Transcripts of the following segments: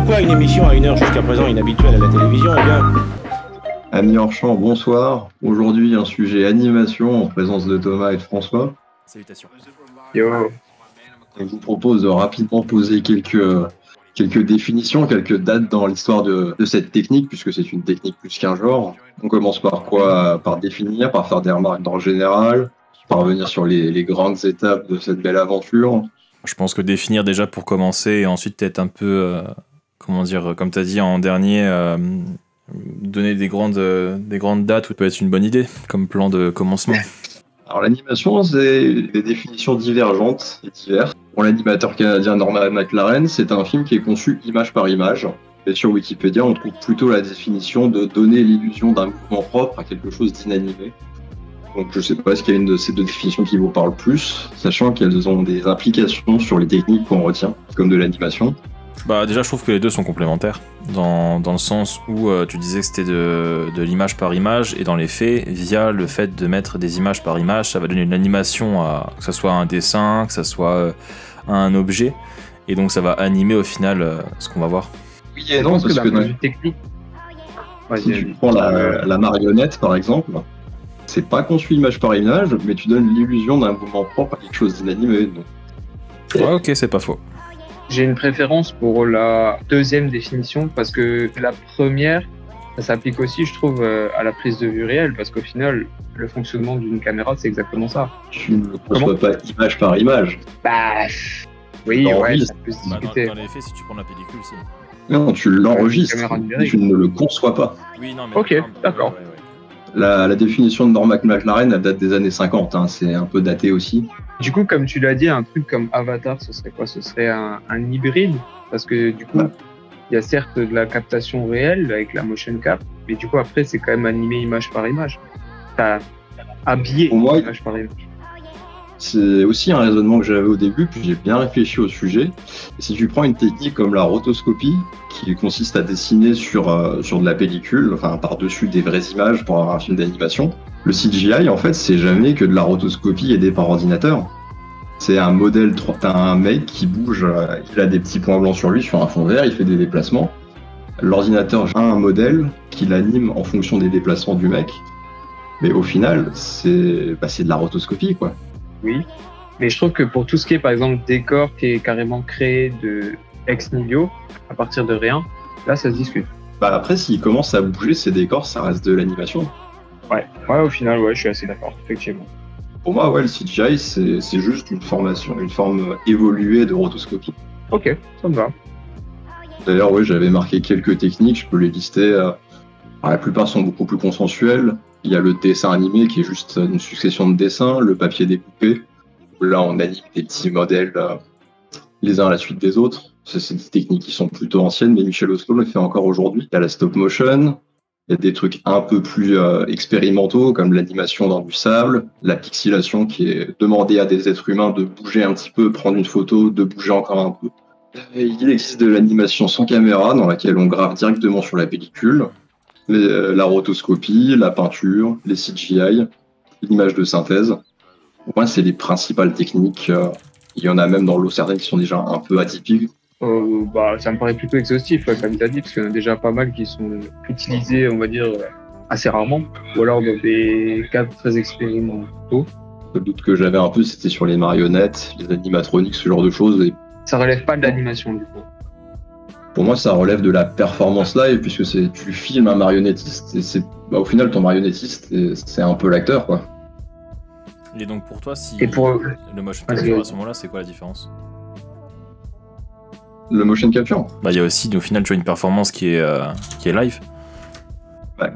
Pourquoi une émission à une heure jusqu'à présent inhabituelle à la télévision? Eh bien, Amis hors champ, bonsoir. Aujourd'hui, un sujet animation en présence de Thomas et de François. Salutations. Yo, Je vous propose de rapidement poser quelques définitions, quelques dates dans l'histoire de cette technique, puisque c'est une technique plus qu'un genre. On commence par quoi? Par définir, par faire des remarques dans le général, par revenir sur les grandes étapes de cette belle aventure. Je pense que définir déjà pour commencer et ensuite peut-être un peu, comment dire, comme tu as dit en dernier, donner des grandes dates où peut être une bonne idée comme plan de commencement. Alors l'animation, c'est des définitions divergentes et diverses. Pour l'animateur canadien Norman McLaren, c'est un film qui est conçu image par image. Et sur Wikipédia, on trouve plutôt la définition de donner l'illusion d'un mouvement propre à quelque chose d'inanimé. Donc je sais pas, est-ce qu'il y a une de ces deux définitions qui vous parle plus, sachant qu'elles ont des implications sur les techniques qu'on retient, comme de l'animation. Bah déjà je trouve que les deux sont complémentaires dans le sens où tu disais que c'était de l'image par image et dans les faits via le fait de mettre des images par image ça va donner une animation que ça soit un dessin, que ça soit un objet et donc ça va animer au final ce qu'on va voir. Oui et non, parce que d'un point de vue technique. si tu prends la marionnette par exemple, c'est pas conçu image par image, mais tu donnes l'illusion d'un mouvement propre à quelque chose d'inanimé. Donc. Ouais ok c'est pas faux. J'ai une préférence pour la deuxième définition parce que la première, ça s'applique aussi, je trouve, à la prise de vue réelle parce qu'au final, le fonctionnement d'une caméra, c'est exactement ça. Tu ne conçois pas image par image. Bah, oui, Non, ouais, oui. ça peut se Bah, discuter. dans les faits si tu prends la pellicule c'est... Non, tu l'enregistres, caméra numérique. tu ne le conçois pas. Oui non mais... Ok, d'accord. Ouais. La définition de Norman McLaren, elle date des années 50, hein, c'est un peu daté aussi. Du coup, comme tu l'as dit, un truc comme Avatar, ce serait quoi? Ce serait un hybride parce que du coup, il y a certes de la captation réelle avec la motion cap, mais du coup, après, c'est quand même animé image par image. T'as habillé Pour moi, image par image. c'est aussi un raisonnement que j'avais au début, puis j'ai bien réfléchi au sujet. Et si tu prends une technique comme la rotoscopie, qui consiste à dessiner sur de la pellicule, enfin par-dessus des vraies images pour avoir un film d'animation, le CGI, en fait, c'est jamais que de la rotoscopie aidée par ordinateur. C'est un modèle, t'as un mec qui bouge, il a des petits points blancs sur lui, sur un fond vert, il fait des déplacements. L'ordinateur a un modèle qui l'anime en fonction des déplacements du mec. Mais au final, c'est de la rotoscopie, quoi. Oui, mais je trouve que pour tout ce qui est, par exemple, décor qui est carrément créé de ex nihilo, à partir de rien, là, ça se discute. Bah après, s'il commence à bouger ses décors, ça reste de l'animation. Ouais, au final, ouais, je suis assez d'accord, effectivement. Pour moi, ouais, le CGI, c'est juste une forme évoluée de rotoscopie. Ok, ça me va. D'ailleurs, oui, j'avais marqué quelques techniques, je peux les lister. La plupart sont beaucoup plus consensuelles. Il y a le dessin animé qui est juste une succession de dessins, le papier découpé. Là, on anime des petits modèles les uns à la suite des autres. C'est des techniques qui sont plutôt anciennes, mais Michel Oslo le fait encore aujourd'hui. Il y a la stop motion, il y a des trucs un peu plus expérimentaux, comme l'animation dans du sable, la pixelation qui est demandée à des êtres humains de bouger un petit peu, prendre une photo, de bouger encore un peu. Et il existe de l'animation sans caméra, dans laquelle on grave directement sur la pellicule. La rotoscopie, la peinture, les CGI, l'image de synthèse. Pour moi, c'est les principales techniques. Il y en a même dans l'eau certaines qui sont déjà un peu atypiques. Bah, ça me paraît plutôt exhaustif, comme tu as dit, parce qu'il y en a déjà pas mal qui sont utilisés, on va dire, assez rarement, ou alors dans des cadres très expérimentaux. Le doute que j'avais un peu, c'était sur les marionnettes, les animatroniques, ce genre de choses. Et Ça relève pas de l'animation, du coup. pour moi, ça relève de la performance live, puisque tu filmes un marionnettiste, et au final, ton marionnettiste, c'est un peu l'acteur, quoi. Et donc pour toi si Et pour le motion capture à ce moment là c'est quoi la différence? Le motion capture. Bah il y a aussi au final tu vois une performance qui est live.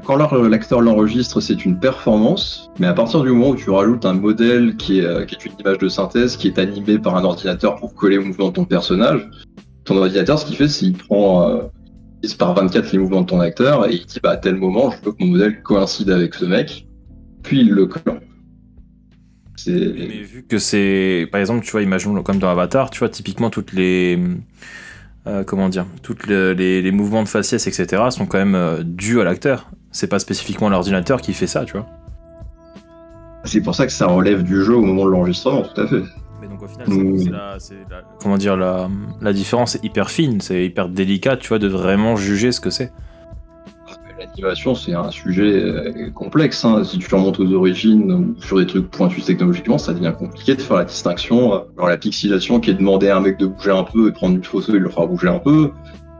Quand l'acteur l'enregistre, c'est une performance, mais à partir du moment où tu rajoutes un modèle qui est une image de synthèse, qui est animée par un ordinateur pour coller au mouvement de ton personnage, ton ordinateur, ce qu'il fait, c'est qu'il prend 10 par 24 les mouvements de ton acteur et il dit à tel moment, je veux que mon modèle coïncide avec ce mec, puis il le colle. Mais vu que c'est, par exemple, tu vois, imaginons comme dans Avatar, tu vois, typiquement toutes les, les mouvements de faciès, etc., sont quand même dus à l'acteur. C'est pas spécifiquement l'ordinateur qui fait ça, tu vois. C'est pour ça que ça relève du jeu au moment de l'enregistrement, tout à fait. Mais donc au final, comment dire, la différence est hyper fine, c'est hyper délicat, tu vois, de vraiment juger ce que c'est. L'animation, c'est un sujet complexe. Hein. Si tu remontes aux origines ou sur des trucs pointus technologiquement, ça devient compliqué de faire la distinction. Alors la pixelation qui est demandé à un mec de bouger un peu et prendre une photo et le faire bouger un peu,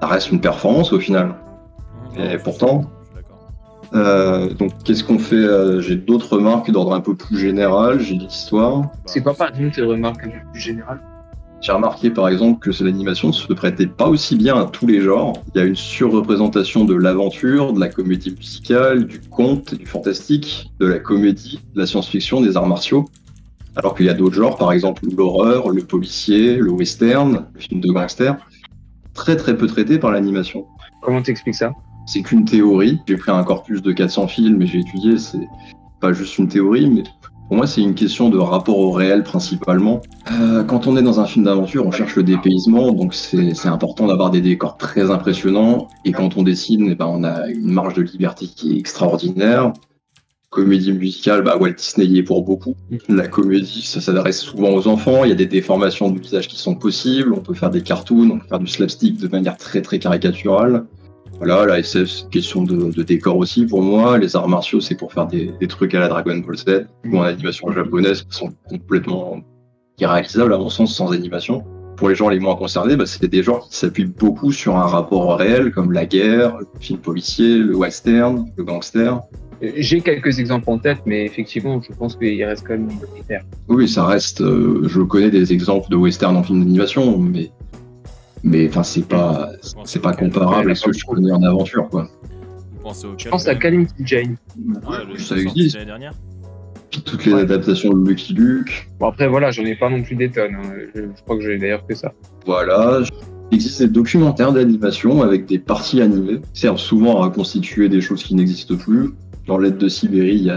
ça reste une performance au final. Et pourtant, donc qu'est-ce qu'on fait? J'ai d'autres remarques d'ordre un peu plus général, j'ai l'histoire. C'est quoi par exemple tes remarques un peu plus générales? J'ai remarqué par exemple que l'animation ne se prêtait pas aussi bien à tous les genres. Il y a une surreprésentation de l'aventure, de la comédie musicale, du conte, du fantastique, de la comédie, de la science-fiction, des arts martiaux. Alors qu'il y a d'autres genres, par exemple l'horreur, le policier, le western, le film de gangster, très très peu traités par l'animation. Comment t'expliques ça? C'est qu'une théorie. J'ai pris un corpus de 400 films et j'ai étudié, c'est pas juste une théorie, mais pour moi, c'est une question de rapport au réel principalement. Quand on est dans un film d'aventure, on cherche le dépaysement, donc c'est important d'avoir des décors très impressionnants. Et quand on dessine, on a une marge de liberté qui est extraordinaire. Comédie musicale, Walt Disney y est pour beaucoup. La comédie, ça s'adresse souvent aux enfants. Il y a des déformations du visage qui sont possibles. On peut faire des cartoons, on peut faire du slapstick de manière très très caricaturale. Voilà, la SF, c'est une question de décor aussi pour moi. Les arts martiaux, c'est pour faire des trucs à la Dragon Ball Z ou en animation japonaise qui sont complètement irréalisables à mon sens sans animation. Pour les gens les moins concernés, c'est des genres qui s'appuient beaucoup sur un rapport réel comme la guerre, le film policier, le western, le gangster. J'ai quelques exemples en tête, mais effectivement, je pense qu'il reste quand même minoritaire. Oui, ça reste. Je connais des exemples de western en film d'animation, mais c'est pas comparable à ce que je connais en aventure, quoi. Je pense à Calamity Jane. Ça existe. L'année dernière. Puis toutes les adaptations de Lucky Luke. Bon, après, voilà, j'en ai pas non plus des tonnes. Hein. Je crois que j'ai d'ailleurs que ça. Voilà. Il existe des documentaires d'animation avec des parties animées qui servent souvent à reconstituer des choses qui n'existent plus. Dans L'aide de Sibérie,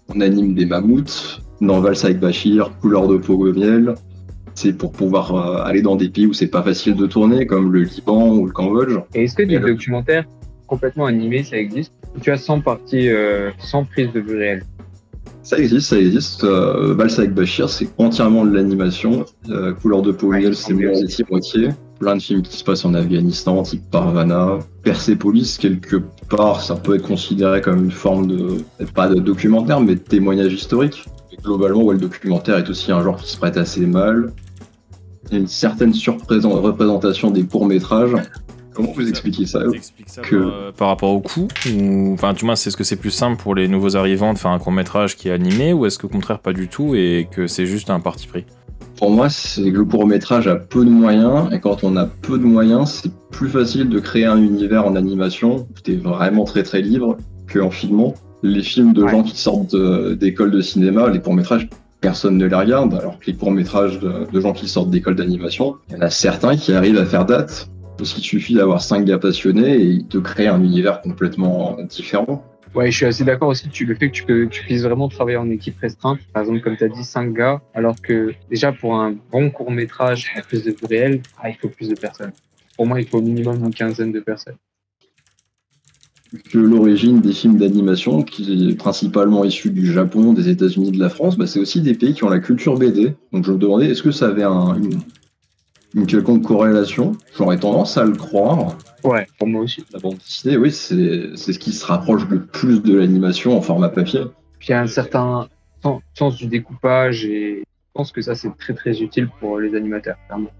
on anime des mammouths. Dans Valse avec Bachir, Couleur de peau de miel. C'est pour pouvoir aller dans des pays où c'est pas facile de tourner, comme le Liban ou le Cambodge. Et est-ce que des documentaires complètement animés, ça existe? Tu as 100 parties, 100 prises de vue réelles? Ça existe. Valse avec Bachir, c'est entièrement de l'animation. Couleur de peau miel, c'est moitié. Plein de films qui se passent en Afghanistan, type Parvana. Persepolis, quelque part, ça peut être considéré comme une forme pas de documentaire, mais de témoignage historique. Et globalement, le documentaire est aussi un genre qui se prête assez mal. Il y a une certaine représentation des courts-métrages. Comment vous expliquez ça? Par rapport au coût enfin, du moins, est-ce que c'est plus simple pour les nouveaux arrivants de faire un court-métrage qui est animé, ou est-ce que au contraire pas du tout et que c'est juste un parti pris? Pour moi, c'est que le court-métrage a peu de moyens, et quand on a peu de moyens, c'est plus facile de créer un univers en animation où t'es vraiment très très libre qu'en filmant. Les films de gens qui sortent d'écoles de cinéma, les courts-métrages, personne ne les regarde, alors que les courts-métrages de gens qui sortent d'écoles d'animation, il y en a certains qui arrivent à faire date. Parce qu'il suffit d'avoir 5 gars passionnés et ils te créent un univers complètement différent. Ouais, je suis assez d'accord aussi. Le fait que tu puisses vraiment travailler en équipe restreinte, par exemple, comme tu as dit, 5 gars, alors que déjà pour un bon court-métrage à plus de vue réelle, il faut plus de personnes. Pour moi, il faut au minimum une quinzaine de personnes. Que l'origine des films d'animation, qui est principalement issue du Japon, des États-Unis, de la France, c'est aussi des pays qui ont la culture BD. Donc je me demandais, est-ce que ça avait une quelconque corrélation? J'aurais tendance à le croire. Ouais, pour moi aussi. La bande dessinée, oui, c'est ce qui se rapproche le plus de l'animation en format papier. Puis il y a un certain sens du découpage et je pense que ça, c'est très très utile pour les animateurs, clairement.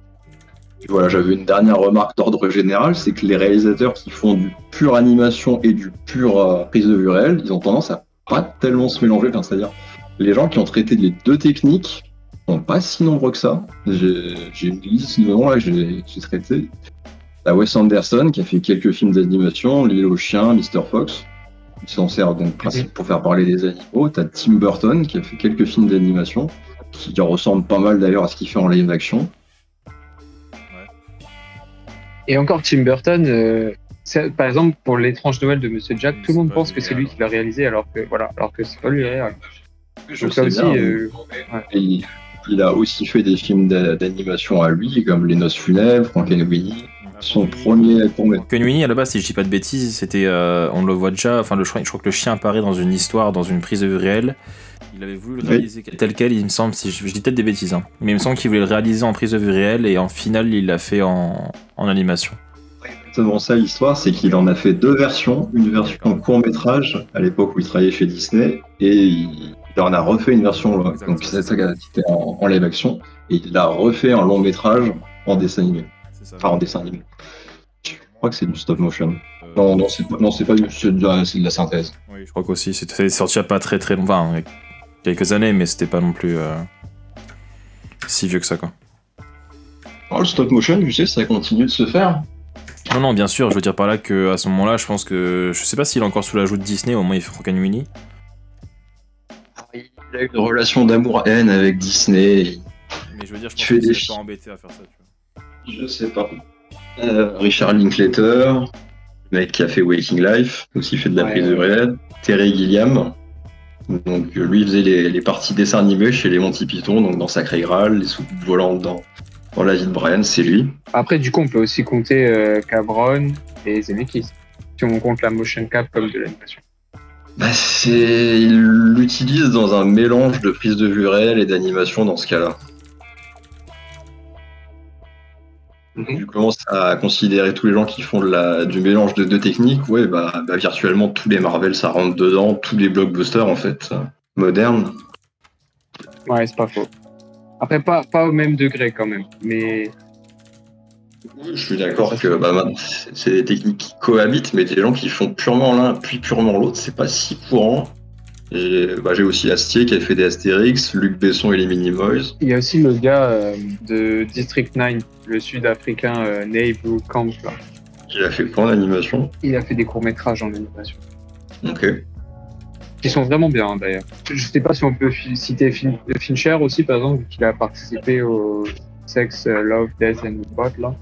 Et voilà, j'avais une dernière remarque d'ordre général, c'est que les réalisateurs qui font du pur animation et du pur prise de vue réelle, ils ont tendance à pas tellement se mélanger. C'est-à-dire, les gens qui ont traité les deux techniques sont pas si nombreux que ça. J'ai une liste de noms là que j'ai traité. T'as Wes Anderson qui a fait quelques films d'animation, L'île aux chiens, Mr. Fox, qui s'en sert donc principe pour faire parler des animaux. T'as Tim Burton qui a fait quelques films d'animation, qui ressemblent pas mal d'ailleurs à ce qu'il fait en live action. Et encore Tim Burton, par exemple pour l'étrange Noël de Monsieur Jack, tout le monde pense que c'est lui qui l'a réalisé alors que c'est pas lui réel. Donc ça aussi, et il a aussi fait des films d'animation à lui, comme Les Noces funèbres, Frankenweenie. Son premier Frankenweenie, à la base, si je dis pas de bêtises, c'était, on le voit déjà. Enfin, je crois que le chien apparaît dans une histoire, dans une prise de vue réelle. Il avait voulu le réaliser tel quel, il me semble, si je dis peut-être des bêtises, hein. Mais il me semble qu'il voulait le réaliser en prise de vue réelle et en finale, il l'a fait en animation. Exactement ça, l'histoire, c'est qu'il en a fait deux versions. Une version court-métrage, à l'époque où il travaillait chez Disney, et il en a refait une version donc, qui était en live action, et il l'a refait en long-métrage en dessin animé. Enfin, en dessin animé. Je crois que c'est du stop-motion. Non, c'est pas c'est de la synthèse. Oui, je crois qu'aussi, c'était sorti il n'y a pas très très longtemps, hein, quelques années, mais c'était pas non plus si vieux que ça, quoi. Le stop-motion, tu sais, ça continue de se faire. Non, bien sûr, je veux dire par là qu'à ce moment-là, je pense que. Je sais pas s'il est encore sous la joue de Disney, au moins il fait Frankenweenie. Il a eu une relation d'amour-haine avec Disney. Mais je veux dire, je pense qu'il s'est pas embêté à faire ça, tu vois. Je sais pas. Richard Linklater, le mec qui a fait Waking Life, aussi fait de la prise de réel. Terry Gilliam. Donc lui il faisait les parties dessins animés chez les Monty Python, donc dans Sacré Graal, les soupes volantes dans la vie de Brian, c'est lui. Après, du coup, on peut aussi compter Cabron et Zemeckis, si on compte la motion cap comme de l'animation. Il l'utilise dans un mélange de prise de vue réelle et d'animation dans ce cas-là. Tu commences à considérer tous les gens qui font du mélange de deux techniques, virtuellement tous les Marvel ça rentre dedans, tous les blockbusters en fait, modernes. Ouais, c'est pas faux. Après, pas au même degré quand même, mais... Oui, je suis d'accord que c'est des techniques qui cohabitent, mais des gens qui font purement l'un puis purement l'autre, c'est pas si courant. Et j'ai aussi Astier qui a fait des Astérix, Luc Besson et les Minimoys. Il y a aussi le gars de District 9, le sud-africain Neibu Camp. Là. Il a fait quoi en animation? Il a fait des courts-métrages en animation. Ok. Qui sont vraiment bien d'ailleurs. Je sais pas si on peut citer Fincher aussi, par exemple, qui a participé au Sex, Love, Death and Robot là.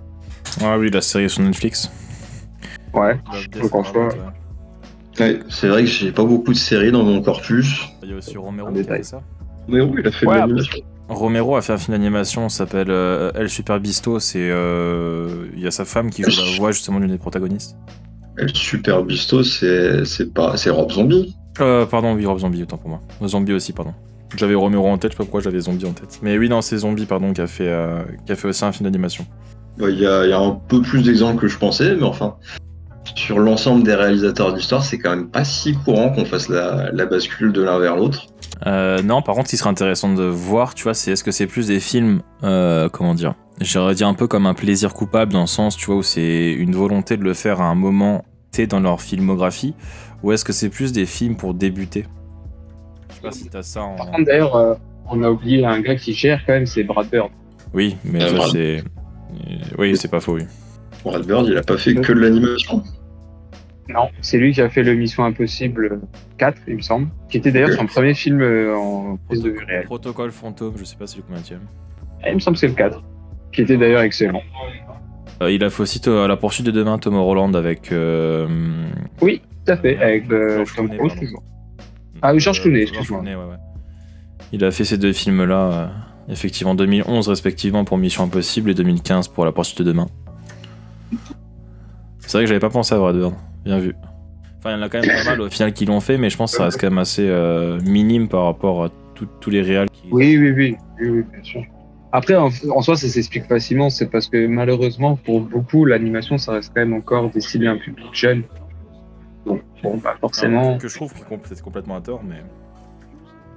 Ah oui, la série sur Netflix. Ouais, je conçois. Ouais, c'est vrai que j'ai pas beaucoup de séries dans mon corpus. Il y a aussi Romero qui a fait ça. Romero, il a fait de l'animation. Romero a fait un film d'animation, s'appelle El Super Bisto. Il y a sa femme qui joue la voix justement d'une des protagonistes. El Super Bisto, c'est Rob Zombie. Pardon, oui, Rob Zombie, autant pour moi. Zombie aussi, pardon. J'avais Romero en tête, je sais pas pourquoi j'avais Zombie en tête. Mais oui, non, c'est Zombie, pardon, qui a fait aussi un film d'animation. Il y a un peu plus d'exemples que je pensais, mais enfin, sur l'ensemble des réalisateurs d'histoire, c'est quand même pas si courant qu'on fasse la bascule de l'un vers l'autre. Non, par contre, ce qui serait intéressant de voir, tu vois, c'est est-ce que c'est plus des films, comment dire, j'aurais dit un peu comme un plaisir coupable dans le sens, tu vois, où c'est une volonté de le faire à un moment T dans leur filmographie, ou est-ce que c'est plus des films pour débuter? Je sais pas si t'as ça en... Par contre, d'ailleurs, on a oublié un gars qui gère quand même, c'est Brad Bird. Oui, mais ça c'est... Oui, c'est pas faux, oui. Brad Bird, il a pas fait que de l'animation. Non, c'est lui qui a fait le Mission Impossible 4, il me semble, qui était d'ailleurs son premier film en prise de vue réelle. Protocole Fantôme, je sais pas si c'est le combienième. Il me semble que c'est le 4, qui était d'ailleurs excellent. Il a fait aussi La Poursuite de Demain, Tom Holland avec... Oui, tout à fait, avec Tom Cruise toujours. Ah, George Clooney, excuse-moi. Ouais. Il a fait ces deux films-là, effectivement, 2011 respectivement pour Mission Impossible et 2015 pour La Poursuite de Demain. C'est vrai que j'avais pas pensé à Brad Bird. Bien vu. Enfin, il y en a quand même pas mal au final qui l'ont fait, mais je pense que ça reste quand même assez minime par rapport à tous les réals qui... Oui, bien sûr. Après, en soi, ça s'explique facilement, c'est parce que malheureusement, pour beaucoup, l'animation, ça reste quand même encore destiné à un public jeune. Donc, bon, pas forcément... Que je trouve que c'est complètement à tort, mais...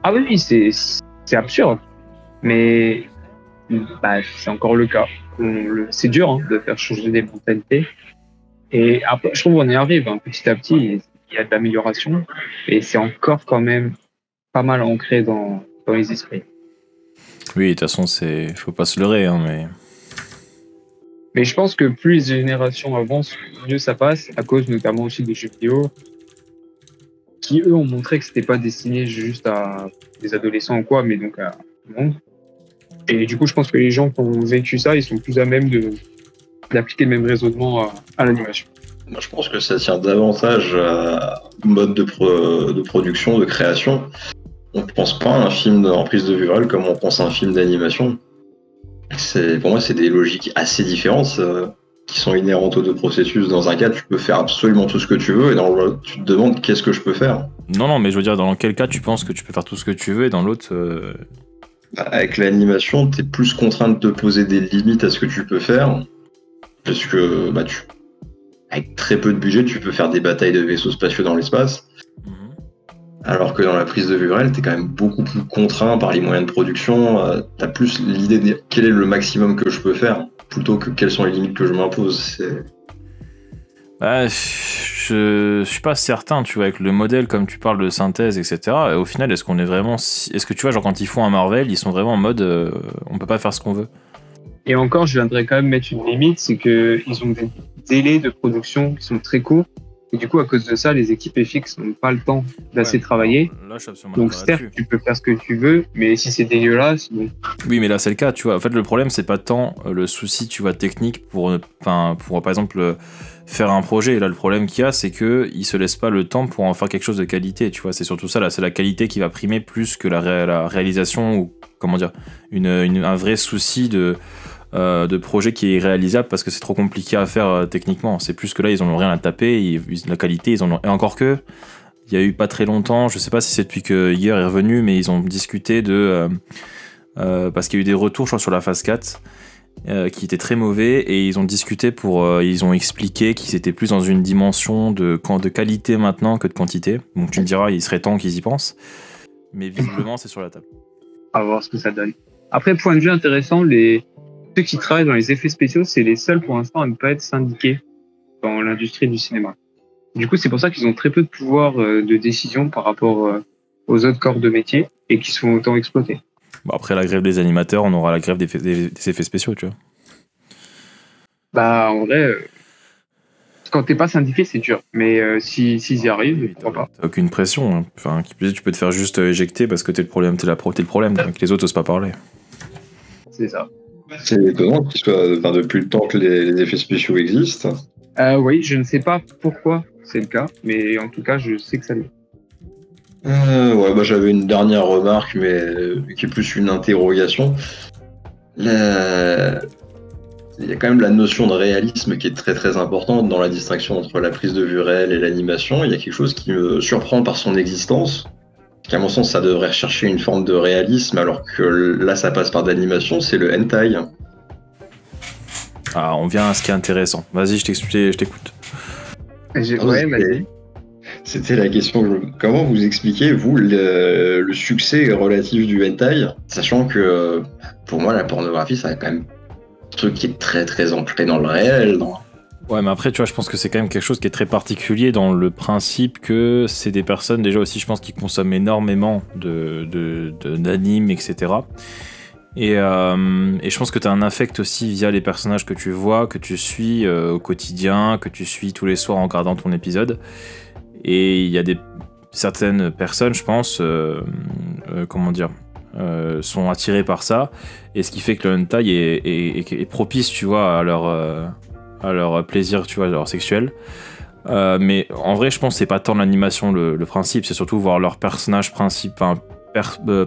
Ah oui, c'est absurde. Mais c'est encore le cas. C'est dur de faire changer des mentalités. Et après, je trouve qu'on y arrive petit à petit. Il y a de l'amélioration, et c'est encore quand même pas mal ancré dans les esprits. Oui, de toute façon, faut pas se leurrer, Mais je pense que plus les générations avancent, mieux ça passe, à cause notamment aussi des jeux vidéo, qui eux ont montré que c'était pas destiné juste à des adolescents ou quoi, mais donc à tout le monde. Et du coup, je pense que les gens qui ont vécu ça, ils sont plus à même d'appliquer le même raisonnement à l'animation. Moi, je pense que ça tient davantage à mode de production, de création. On ne pense pas à un film en prise de vue réelle comme on pense à un film d'animation. Pour moi, c'est des logiques assez différentes. qui sont inhérentes aux deux processus. Dans un cas, tu peux faire absolument tout ce que tu veux, et dans l'autre, tu te demandes qu'est-ce que je peux faire. Non, mais je veux dire, dans quel cas tu penses que tu peux faire tout ce que tu veux et dans l'autre. Avec l'animation, tu es plus contraint de te poser des limites à ce que tu peux faire, parce que avec très peu de budget, tu peux faire des batailles de vaisseaux spatiaux dans l'espace. Alors que dans la prise de vue réelle, t'es quand même beaucoup plus contraint par les moyens de production. T'as plus l'idée de quel est le maximum que je peux faire, plutôt que quelles sont les limites que je m'impose. Je suis pas certain, tu vois, avec le modèle, comme tu parles de synthèse, etc. Au final, est-ce qu'on est vraiment... Est-ce que tu vois, genre quand ils font un Marvel, ils sont vraiment en mode on peut pas faire ce qu'on veut. Et encore, je viendrais quand même mettre une limite, c'est qu'ils ont des délais de production qui sont très courts. Et du coup, à cause de ça, les équipes FX n'ont pas le temps d'assez travailler. Là, je suis absolument donc certes, tu peux faire ce que tu veux, mais si c'est dégueulasse... Bon. Oui, mais là, c'est le cas, tu vois. En fait, le problème, c'est pas tant le souci, tu vois, technique pour par exemple, faire un projet. Et là, le problème qu'il y a, c'est qu'ils se laissent pas le temps pour en faire quelque chose de qualité, tu vois. C'est surtout ça, là, c'est la qualité qui va primer plus que la réalisation ou, comment dire, un vrai souci de projet qui est réalisable parce que c'est trop compliqué à faire techniquement. C'est plus que là, ils en ont rien à taper, la qualité, ils en ont... Et encore que, il y a eu pas très longtemps, je sais pas si c'est depuis que hier est revenu, mais ils ont discuté de... parce qu'il y a eu des retours, je crois, sur la phase 4, qui étaient très mauvais, et ils ont discuté ils ont expliqué qu'ils étaient plus dans une dimension de qualité maintenant que de quantité. Donc tu me diras, il serait temps qu'ils y pensent. Mais visiblement, c'est sur la table. À voir ce que ça donne. Après, point de vue intéressant, ceux qui travaillent dans les effets spéciaux, c'est les seuls pour l'instant à ne pas être syndiqués dans l'industrie du cinéma. Du coup, c'est pour ça qu'ils ont très peu de pouvoir de décision par rapport aux autres corps de métier et qui se font autant exploiter. Bon, après la grève des animateurs, on aura la grève des effets spéciaux, tu vois. Bah, en vrai, quand t'es pas syndiqué, c'est dur. Mais s'ils y arrivent, pourquoi pas. T'as aucune pression. Hein. Enfin, tu peux te faire juste éjecter parce que t'es le problème, t'es le problème, que les autres osent pas parler. C'est ça. C'est étonnant qu'il soit depuis le temps que les effets spéciaux existent. Oui, je ne sais pas pourquoi c'est le cas, mais en tout cas, je sais que ça l'est. J'avais une dernière remarque, mais qui est plus une interrogation. Il y a quand même la notion de réalisme qui est très très importante dans la distinction entre la prise de vue réelle et l'animation. Il y a quelque chose qui me surprend par son existence. À mon sens, ça devrait rechercher une forme de réalisme, alors que là, ça passe par de l'animation, c'est le hentai. Ah, on vient à ce qui est intéressant. Vas-y, je t'écoute. C'était la question. Comment vous expliquez, vous, le succès relatif du hentai, sachant que, pour moi, la pornographie, ça a quand même un truc qui est très très ancré dans le réel. Ouais, mais après, tu vois, je pense que c'est quand même quelque chose qui est très particulier dans le principe que c'est des personnes, déjà aussi, je pense, qui consomment énormément d'animes, etc. Et je pense que tu as un affect aussi via les personnages que tu vois, que tu suis au quotidien, que tu suis tous les soirs en regardant ton épisode. Et il y a certaines personnes, je pense, sont attirées par ça. Et ce qui fait que le hentai est propice, tu vois, à leur plaisir, tu vois, leur sexuel. Mais en vrai, je pense que c'est pas tant l'animation le principe, c'est surtout voir leur personnage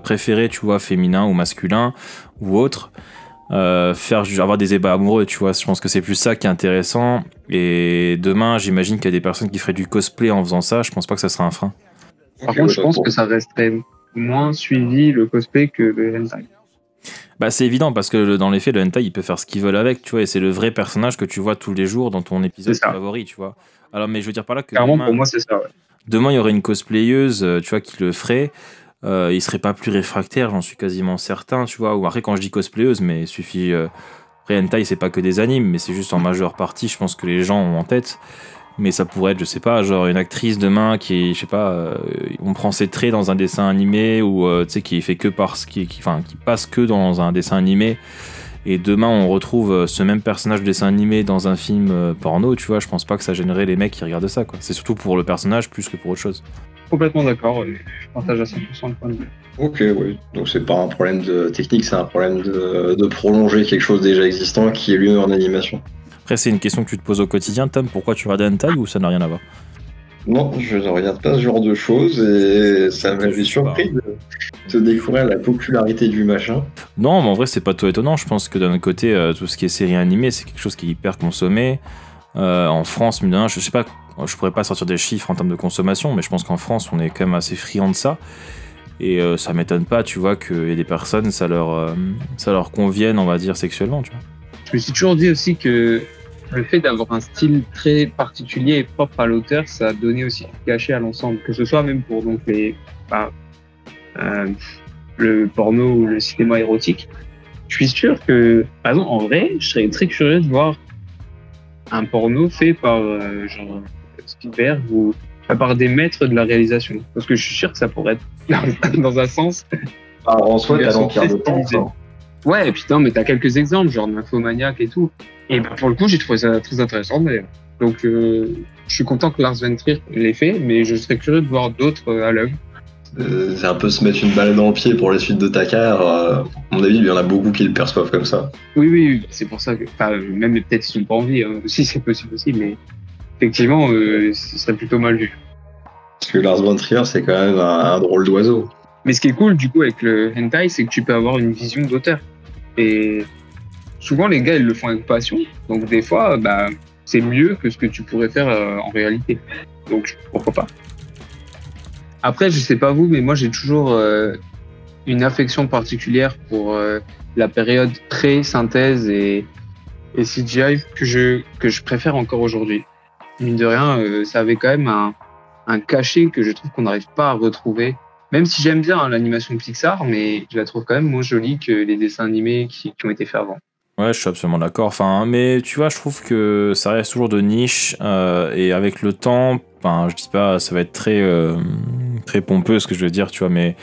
préféré, tu vois, féminin ou masculin ou autre, avoir des ébats amoureux, tu vois. Je pense que c'est plus ça qui est intéressant. Et demain, j'imagine qu'il y a des personnes qui feraient du cosplay en faisant ça. Je pense pas que ça sera un frein. Par contre, je pense que ça resterait moins suivi le cosplay que le hentai. Bah, c'est évident parce que dans les faits, le hentai il peut faire ce qu'il veut avec, tu vois, et c'est le vrai personnage que tu vois tous les jours dans ton épisode favori, tu vois. Alors, mais je veux dire par là que clairement, pour moi, c'est ça. Ouais. Demain, il y aurait une cosplayeuse, tu vois, qui le ferait. Il serait pas plus réfractaire, j'en suis quasiment certain, tu vois. Ou après, quand je dis cosplayeuse, mais il suffit. Après, hentai, c'est pas que des animes, mais c'est juste en majeure partie, je pense que les gens ont en tête. Mais ça pourrait être, je sais pas, genre une actrice demain qui, je sais pas, on prend ses traits dans un dessin animé ou tu sais qui fait que qui passe que dans un dessin animé. Et demain on retrouve ce même personnage de dessin animé dans un film porno, tu vois. Je pense pas que ça gênerait les mecs qui regardent ça, quoi. C'est surtout pour le personnage plus que pour autre chose. Complètement d'accord. Je partage à 100% le point de vue. Ok, oui. Donc c'est pas un problème de technique, c'est un problème de prolonger quelque chose déjà existant qui est lui en animation. Après, c'est une question que tu te poses au quotidien, Tom. Pourquoi tu regardes hentai ou ça n'a rien à voir? Non, je ne regarde pas ce genre de choses et ça m'avait Juste surpris de découvrir la popularité du machin. Non, mais en vrai, c'est pas tout étonnant. Je pense que d'un autre côté, tout ce qui est série animée, c'est quelque chose qui est hyper consommé. En France, mine de rien, je sais pas, je pourrais pas sortir des chiffres en termes de consommation, mais je pense qu'en France, on est quand même assez friand de ça. Et ça m'étonne pas, tu vois, qu'il y ait des personnes, ça leur convienne, on va dire, sexuellement, tu vois. Je me suis toujours dit aussi que le fait d'avoir un style très particulier et propre à l'auteur, ça a donné aussi du cachet à l'ensemble, que ce soit même pour donc le porno ou le cinéma érotique. Je suis sûr que, par exemple, en vrai, je serais très curieux de voir un porno fait par genre Spielberg ou par des maîtres de la réalisation, parce que je suis sûr que ça pourrait être dans un sens. Alors, en soi, Une t'as version l'Empire de très Temps. stylisée. Ouais, et puis non, mais t'as quelques exemples, genre Nymphomaniac et tout. Et bah, pour le coup, j'ai trouvé ça très intéressant d'ailleurs. Donc, je suis content que Lars von Trier l'ait fait, mais je serais curieux de voir d'autres à l'œuvre. C'est un peu se mettre une balle dans le pied pour la suite de ta carrière. À mon avis, il y en a beaucoup qui le perçoivent comme ça. Oui, c'est pour ça que, enfin, même peut-être s'ils n'ont pas envie, hein, aussi c'est possible aussi, mais effectivement, ce serait plutôt mal vu. Parce que Lars von Trier, c'est quand même un drôle d'oiseau. Mais ce qui est cool, du coup, avec le hentai, c'est que tu peux avoir une vision d'auteur. Et souvent, les gars, ils le font avec passion. Donc, des fois, bah, c'est mieux que ce que tu pourrais faire en réalité. Donc, pourquoi pas. Après, je sais pas vous, mais moi, j'ai toujours une affection particulière pour la période pré-synthèse et CGI que je préfère encore aujourd'hui. Mine de rien, ça avait quand même un cachet que je trouve qu'on n'arrive pas à retrouver. Même si j'aime bien l'animation Pixar, mais je la trouve quand même moins jolie que les dessins animés qui ont été faits avant. Ouais, je suis absolument d'accord. Enfin, mais tu vois, je trouve que ça reste toujours de niche et avec le temps, enfin, je dis pas, ça va être très pompeux ce que je veux dire, tu vois, mais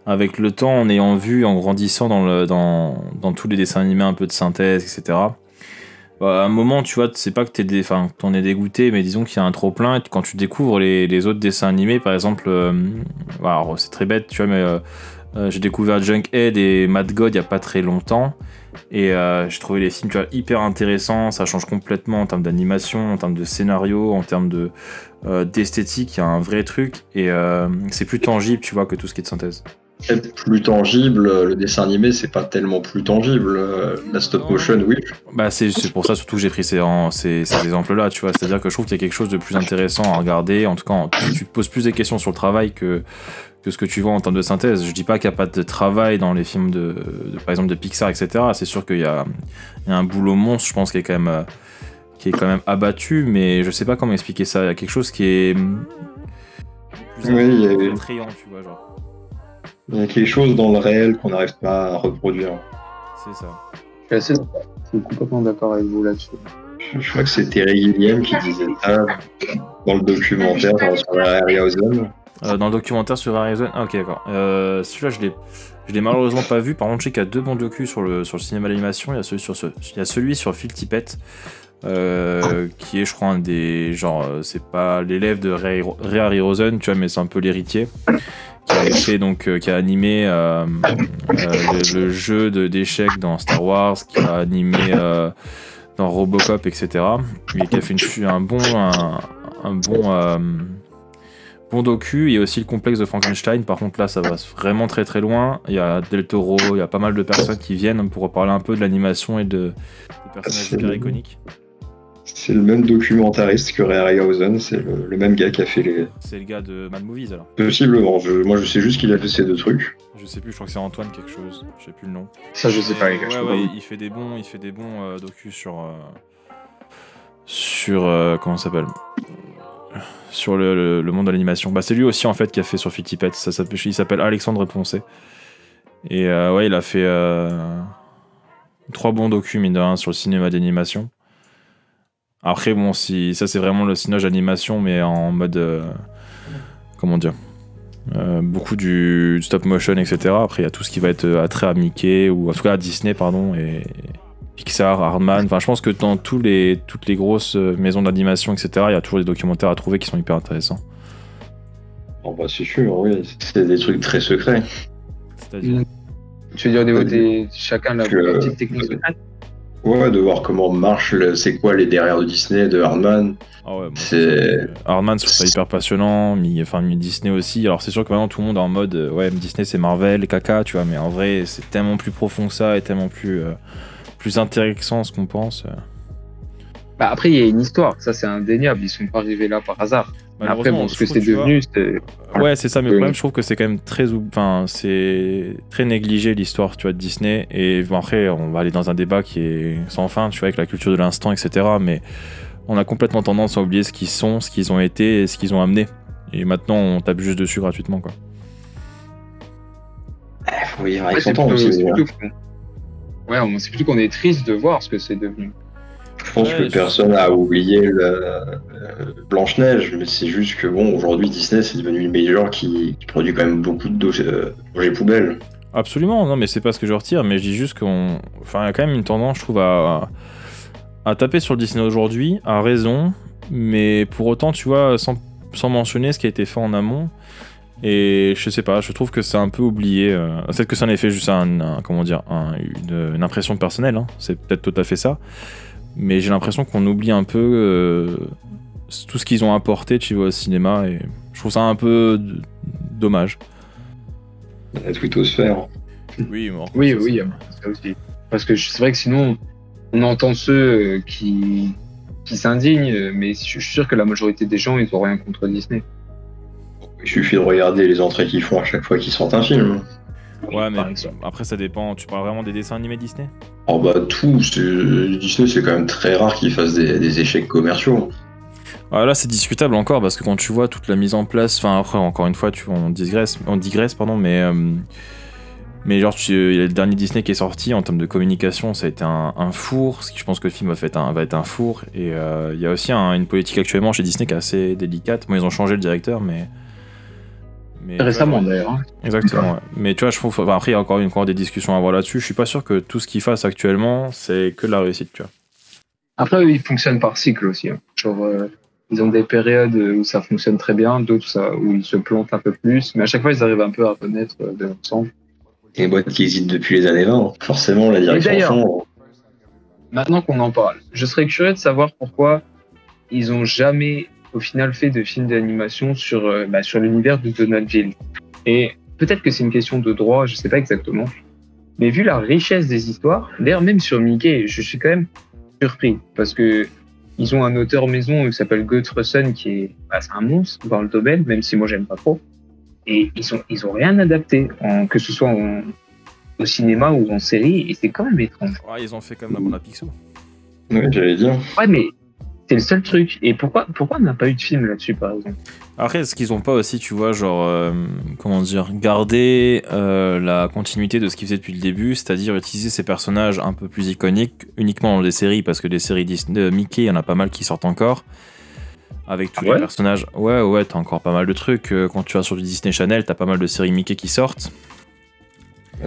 avec le temps, en ayant vu, en grandissant dans tous les dessins animés un peu de synthèse, etc. Bah, à un moment, tu vois, c'est pas que t'en es dégoûté, mais disons qu'il y a un trop plein. Et quand tu découvres les autres dessins animés, par exemple, alors c'est très bête, tu vois, mais j'ai découvert Junkhead et Mad God il y a pas très longtemps. Et j'ai trouvé les films, tu vois, hyper intéressants. Ça change complètement en termes d'animation, en termes de scénario, en termes d'esthétique. Il y a un vrai truc et c'est plus tangible, tu vois, que tout ce qui est de synthèse. C'est plus tangible, le dessin animé, c'est pas tellement plus tangible. La stop motion, oui. Bah c'est pour ça surtout que j'ai pris ces exemples-là, tu vois. C'est-à-dire que je trouve qu'il y a quelque chose de plus intéressant à regarder. En tout cas, tu te poses plus des questions sur le travail que ce que tu vois en termes de synthèse. Je dis pas qu'il n'y a pas de travail dans les films par exemple de Pixar, etc. C'est sûr qu'il y a un boulot monstre, je pense, qui est quand même abattu, mais je sais pas comment expliquer ça. Il y a quelque chose qui est plus attrayant, tu vois, genre. Il y a quelque chose dans le réel qu'on n'arrive pas à reproduire. C'est ça. Je suis complètement d'accord avec vous là-dessus. Je crois que c'est Terry Gilliam qui disait ça dans le documentaire sur Harryhausen. Dans le documentaire sur Harryhausen. Ah, ok, d'accord. Celui-là, je l'ai malheureusement pas vu. Par contre, je sais qu'il y a deux bons docus sur le cinéma d'animation. Il y a celui sur Phil Tippett, qui est, je crois, un des. Genre, c'est pas l'élève de Ray Harryhausen, tu vois, mais c'est un peu l'héritier. Qui a fait, donc, qui a animé le jeu d'échecs dans Star Wars, qui a animé dans Robocop, etc. Et qui a fait un bon docu. Il y a aussi le complexe de Frankenstein. Par contre, là, ça va vraiment très très loin. Il y a Del Toro, il y a pas mal de personnes qui viennent pour parler un peu de l'animation et des personnages hyper iconiques. C'est le même documentariste que Ray Harryhausen, c'est le même gars qui a fait les... C'est le gars de Mad Movies, alors. Possiblement, moi je sais juste qu'il a fait ces deux trucs. Je sais plus, je crois que c'est Antoine quelque chose, je sais plus le nom. Ça, je sais pas, les gars. Ouais, il fait des bons docus sur comment ça s'appelle, sur le monde de l'animation. Bah, c'est lui aussi en fait qui a fait sur Phil Tippett. Il s'appelle Alexandre Poncet. Et ouais, il a fait 3 bons docus, mine de rien, sur le cinéma d'animation. Après, bon, si ça c'est vraiment le cinéma d'animation, mais en mode comment dire, beaucoup du stop motion, etc. Après, il y a tout ce qui va être attrait à Mickey, ou en tout cas à Disney, pardon, et Pixar, Hardman. Enfin, je pense que dans toutes les grosses maisons d'animation, etc., il y a toujours des documentaires à trouver qui sont hyper intéressants. Oh bah c'est sûr, oui, c'est des trucs très secrets. C'est-à-dire Tu veux dire au niveau de chacun la petite technique secrète? Ouais, de voir comment marche, c'est quoi les derrière de Disney, de Hardman. Ah ouais, bon, C'est. Hardman, je trouve ça hyper passionnant, Disney aussi. Alors c'est sûr que maintenant tout le monde est en mode ouais, Disney c'est Marvel, caca, tu vois, mais en vrai c'est tellement plus profond que ça et tellement plus intéressant ce qu'on pense. Bah, après, il y a une histoire, ça c'est indéniable, ils sont pas arrivés là par hasard. Mais après, Malheureusement, bon, ce que je trouve, c'est tu vois, devenu, c'est. Ouais, c'est ça, mais le problème, je trouve que c'est quand même c'est très négligé l'histoire, tu vois, de Disney. Et bon, après, on va aller dans un débat qui est sans fin, tu vois, avec la culture de l'instant, etc. Mais on a complètement tendance à oublier ce qu'ils sont, ce qu'ils ont été et ce qu'ils ont amené. Et maintenant, on tape juste dessus gratuitement, quoi. Faut vivre avec Ouais, son c'est temps plutôt, aussi. c'est plutôt qu'on est triste de voir ce que c'est devenu. Je pense Ouais, que personne n'a oublié Blanche-Neige, mais c'est juste que bon, aujourd'hui Disney c'est devenu une major qui produit quand même beaucoup de projets poubelles. Absolument, non, mais c'est pas ce que je retire, mais je dis juste qu'on. Enfin, il y a quand même une tendance, je trouve, à taper sur le Disney aujourd'hui, à raison, mais pour autant, tu vois, sans mentionner ce qui a été fait en amont. Et je sais pas, je trouve que c'est un peu oublié. Peut-être que ça en est fait juste une impression personnelle, hein, c'est peut-être tout à fait ça. Mais j'ai l'impression qu'on oublie un peu tout ce qu'ils ont apporté, tu vois, au cinéma, et je trouve ça un peu dommage. La twittosphère. Oui, bon, Oui, ça aussi. Parce que c'est vrai que sinon, on entend ceux qui s'indignent, mais je suis sûr que la majorité des gens, ils ont rien contre Disney. Il suffit de regarder les entrées qu'ils font à chaque fois qu'ils sortent un film. Ouais, mais Par exemple. après ça dépend. Tu parles vraiment des dessins animés Disney? Oh bah Disney c'est quand même très rare qu'ils fassent des échecs commerciaux. Ah, là c'est discutable encore parce que quand tu vois toute la mise en place, enfin après encore une fois on digresse pardon, mais genre il y a le dernier Disney qui est sorti en termes de communication, ça a été un four, ce qui je pense que le film va être un four, et il y a aussi une politique actuellement chez Disney qui est assez délicate. Moi ils ont changé le directeur, mais Récemment ouais, d'ailleurs. Hein. exactement, ouais. Mais tu vois, je trouve, enfin, après il y a encore des discussions à avoir là-dessus. Je suis pas sûr que tout ce qu'ils fassent actuellement c'est que de la réussite, tu vois. Après, eux, ils fonctionnent par cycle aussi. Hein. Genre, ils ont des périodes où ça fonctionne très bien, d'autres où ils se plantent un peu plus, mais à chaque fois, ils arrivent un peu à renaître de l'ensemble. Les boîtes qui existent depuis les années 20, forcément la direction d'ailleurs, change. Maintenant qu'on en parle, je serais curieux de savoir pourquoi ils ont jamais, au final, fait de film d'animation sur l'univers de Donaldville. Et peut-être que c'est une question de droit, je sais pas exactement. Mais vu la richesse des histoires, d'ailleurs, même sur Mickey, je suis quand même surpris parce que ils ont un auteur maison qui s'appelle Gus Russen qui est c'est un monstre dans le domaine, même si moi j'aime pas trop. Et ils ont rien adapté, que ce soit au cinéma ou en série, et c'est quand même étrange. Ouais, ils ont fait quand même la bande à Picsou. Ouais, j'allais dire. Ouais, mais c'est le seul truc. Et pourquoi on n'a pas eu de film là-dessus, par exemple? Après, est-ce qu'ils ont pas aussi, tu vois, genre, comment dire, garder la continuité de ce qu'ils faisaient depuis le début, c'est-à-dire utiliser ces personnages un peu plus iconiques uniquement dans des séries, parce que des séries Disney, Mickey, il y en a pas mal qui sortent encore. Avec tous les personnages. Ouais, t'as encore pas mal de trucs. Quand tu vas sur du Disney Channel, t'as pas mal de séries Mickey qui sortent.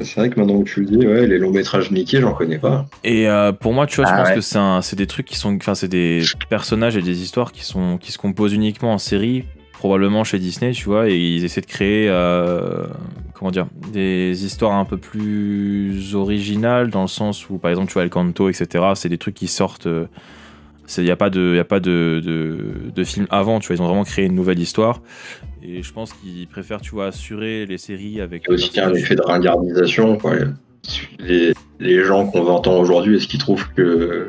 C'est vrai que maintenant que tu le dis, ouais, les longs métrages Mickey, j'en connais pas. Et pour moi, tu vois, je pense que c'est des trucs qui sont, enfin, c'est des personnages et des histoires qui se composent uniquement en série, probablement chez Disney, tu vois, et ils essaient de créer, comment dire, des histoires un peu plus originales dans le sens où, par exemple, tu vois, Encanto, etc. C'est des trucs qui sortent. Il n'y a pas de film avant, tu vois, ils ont vraiment créé une nouvelle histoire. Et je pense qu'ils préfèrent, tu vois, assurer les séries avec... Il y a aussi un effet de ringardisation, quoi. Les gens qu'on entend aujourd'hui, est-ce qu'ils trouvent que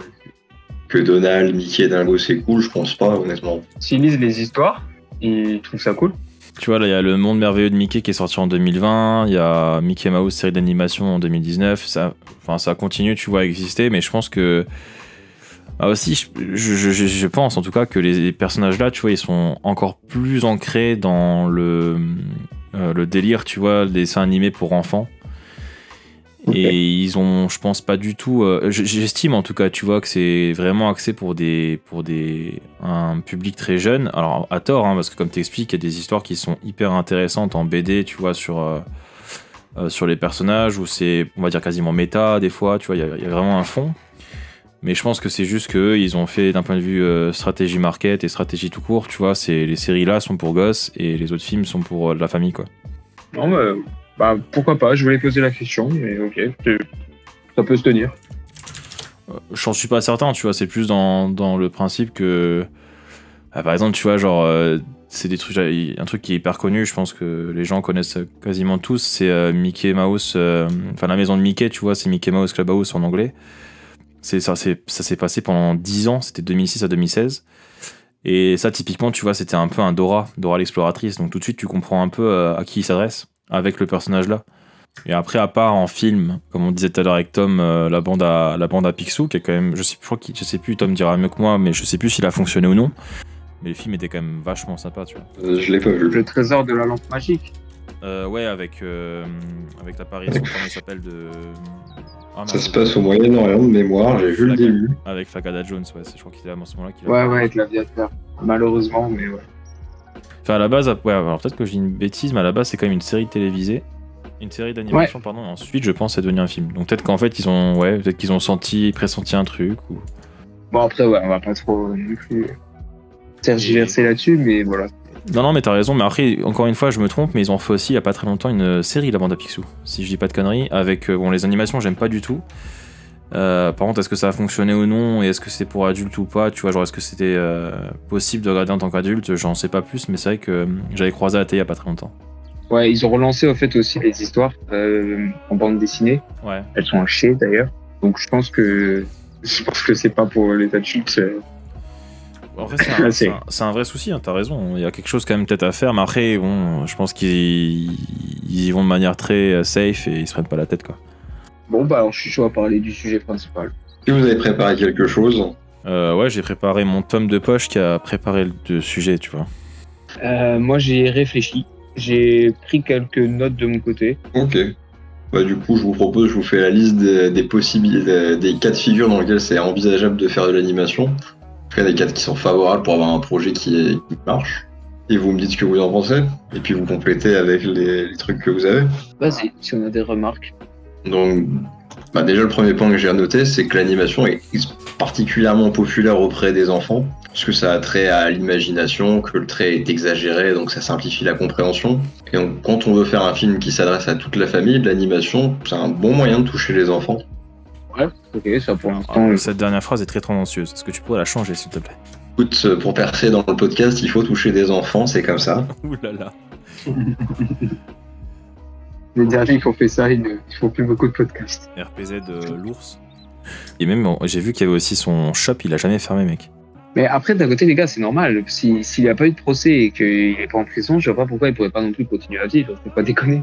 Donald, Mickey et Dingo c'est cool? Je pense pas, honnêtement. S'ils lisent les histoires, ils trouvent ça cool. Tu vois, là, il y a Le Monde Merveilleux de Mickey qui est sorti en 2020, il y a Mickey Mouse, série d'animation en 2019, ça continue, tu vois, à exister, mais je pense que... aussi, je pense en tout cas que les personnages là, tu vois, ils sont encore plus ancrés dans le délire, tu vois, les dessins animés pour enfants. Okay. Et ils ont, je pense pas du tout. J'estime en tout cas, tu vois, que c'est vraiment axé pour un public très jeune. Alors à tort, hein, parce que comme t'expliques, il y a des histoires qui sont hyper intéressantes en BD, tu vois, sur les personnages où c'est, on va dire, quasiment méta des fois. Tu vois, il y a vraiment un fond. Mais je pense que c'est juste qu'eux, ils ont fait d'un point de vue stratégie market et stratégie tout court, tu vois, les séries là sont pour gosses et les autres films sont pour la famille, quoi. Non, pourquoi pas, je voulais poser la question, mais ok, ça peut se tenir. J'en suis pas certain, tu vois, c'est plus dans le principe que... par exemple, tu vois, genre, c'est des trucs, un truc qui est hyper connu, je pense que les gens connaissent quasiment tous, c'est Mickey Mouse, enfin la maison de Mickey, tu vois, c'est Mickey Mouse Clubhouse en anglais. Ça s'est passé pendant 10 ans, c'était 2006 à 2016. Et ça, typiquement, tu vois, c'était un peu un Dora l'exploratrice. Donc tout de suite, tu comprends un peu à qui il s'adresse avec le personnage-là. Et après, à part en film, comme on disait tout à l'heure avec Tom, la bande à Picsou, qui est quand même, je sais plus, Tom dira mieux que moi, mais je sais plus s'il a fonctionné ou non. Mais le film était quand même vachement sympa, tu vois. Je l'ai pas vu. Le trésor de la lampe magique. Ouais, avec l'apparition, comment il s'appelle, de... Ça se passe au Moyen-Orient de mémoire, j'ai vu le début. Avec Flacada Jones, ouais, je crois qu'il était à ce moment-là. Ouais, avec l'aviateur. Malheureusement, mais ouais. Enfin, à la base, ouais, alors peut-être que j'ai une bêtise, mais à la base, c'est quand même une série télévisée. Une série d'animation, pardon, et ensuite, je pense, c'est devenu un film. Donc peut-être qu'en fait, ils ont pressenti un truc, ou... Bon, après, ouais, on va pas trop non plus tergiverser là-dessus, mais voilà. Non, mais t'as raison, mais après, encore une fois, je me trompe, mais ils ont fait aussi, il y a pas très longtemps, une série, La Bande à Picsou, si je dis pas de conneries, avec, bon, les animations, j'aime pas du tout. Par contre, est-ce que ça a fonctionné ou non, et est-ce que c'est pour adultes ou pas, tu vois, genre, est-ce que c'était possible de regarder en tant qu'adulte, j'en sais pas plus, mais c'est vrai que j'avais croisé à la télé il y a pas très longtemps. Ouais, ils ont relancé, au fait, aussi les histoires en bande dessinée. Ouais. Elles sont à chier, d'ailleurs. Donc, je pense que c'est pas pour les adultes. Après, c'est un vrai souci, hein, t'as raison. Il y a quelque chose quand même peut-être à faire, mais après, bon, je pense qu'ils y vont de manière très safe et ils se prennent pas la tête, quoi. Bon, bah, alors, je suis chaud à parler du sujet principal. Si vous avez préparé quelque chose? Ouais, j'ai préparé mon tome de poche qui a préparé le sujet, tu vois. Moi, j'ai réfléchi. J'ai pris quelques notes de mon côté. Ok. Bah, du coup, je vous fais la liste des possibilités, des cas de figure dans lesquels c'est envisageable de faire de l'animation. Après, des cas qui sont favorables pour avoir un projet qui marche. Et vous me dites ce que vous en pensez. Et puis vous complétez avec les trucs que vous avez. Vas-y, si on a des remarques. Donc, bah déjà, le premier point que j'ai à noter, c'est que l'animation est particulièrement populaire auprès des enfants, parce que ça a trait à l'imagination, que le trait est exagéré, donc ça simplifie la compréhension. Et donc, quand on veut faire un film qui s'adresse à toute la famille, l'animation, c'est un bon moyen de toucher les enfants. Ouais, ok, ça pour l'instant. Cette dernière phrase est très tendancieuse. Est-ce que tu pourrais la changer, s'il te plaît? Écoute, pour percer dans le podcast, il faut toucher des enfants, c'est comme ça. Ouh là là. Les derniers qui ont fait ça, ils font plus beaucoup de podcasts. RPZ l'ours. Et même, j'ai vu qu'il y avait aussi son shop, il a jamais fermé, mec. Mais après, d'un côté, les gars, c'est normal. S'il n'y a pas eu de procès et qu'il n'est pas en prison, je vois pas pourquoi il pourrait pas non plus continuer à vivre. Faut pas déconner.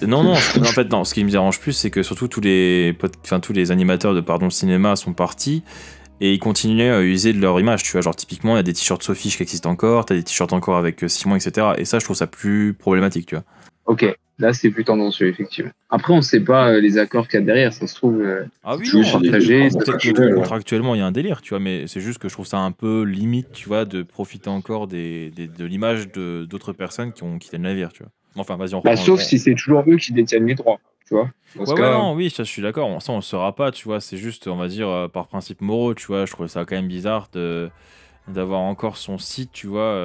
Non, en fait, non. Ce qui me dérange plus, c'est que surtout tous les animateurs de cinéma sont partis et ils continuaient à user de leur image. Tu vois, genre typiquement, il y a des t-shirts Sophie qui existent encore, t'as des t-shirts encore avec Simon, etc. Et ça, je trouve ça plus problématique, tu vois. Ok, là, c'est plus tendancieux, effectivement. Après, on sait pas les accords qu'il y a derrière. Ça se trouve, ah oui, partagé. Peut-être que contractuellement, il y a un délire, tu vois, mais c'est juste que je trouve ça un peu limite, tu vois, de profiter encore de l'image d'autres personnes qui tiennent le navire, tu vois. Enfin, vas-y, on reprend. Sauf si c'est toujours eux qui détiennent les droits, tu vois. Oui, ça, je suis d'accord. Ça, on le saura pas, tu vois. C'est juste, on va dire, par principe moraux, tu vois. Je trouve ça quand même bizarre d'avoir encore son site, tu vois,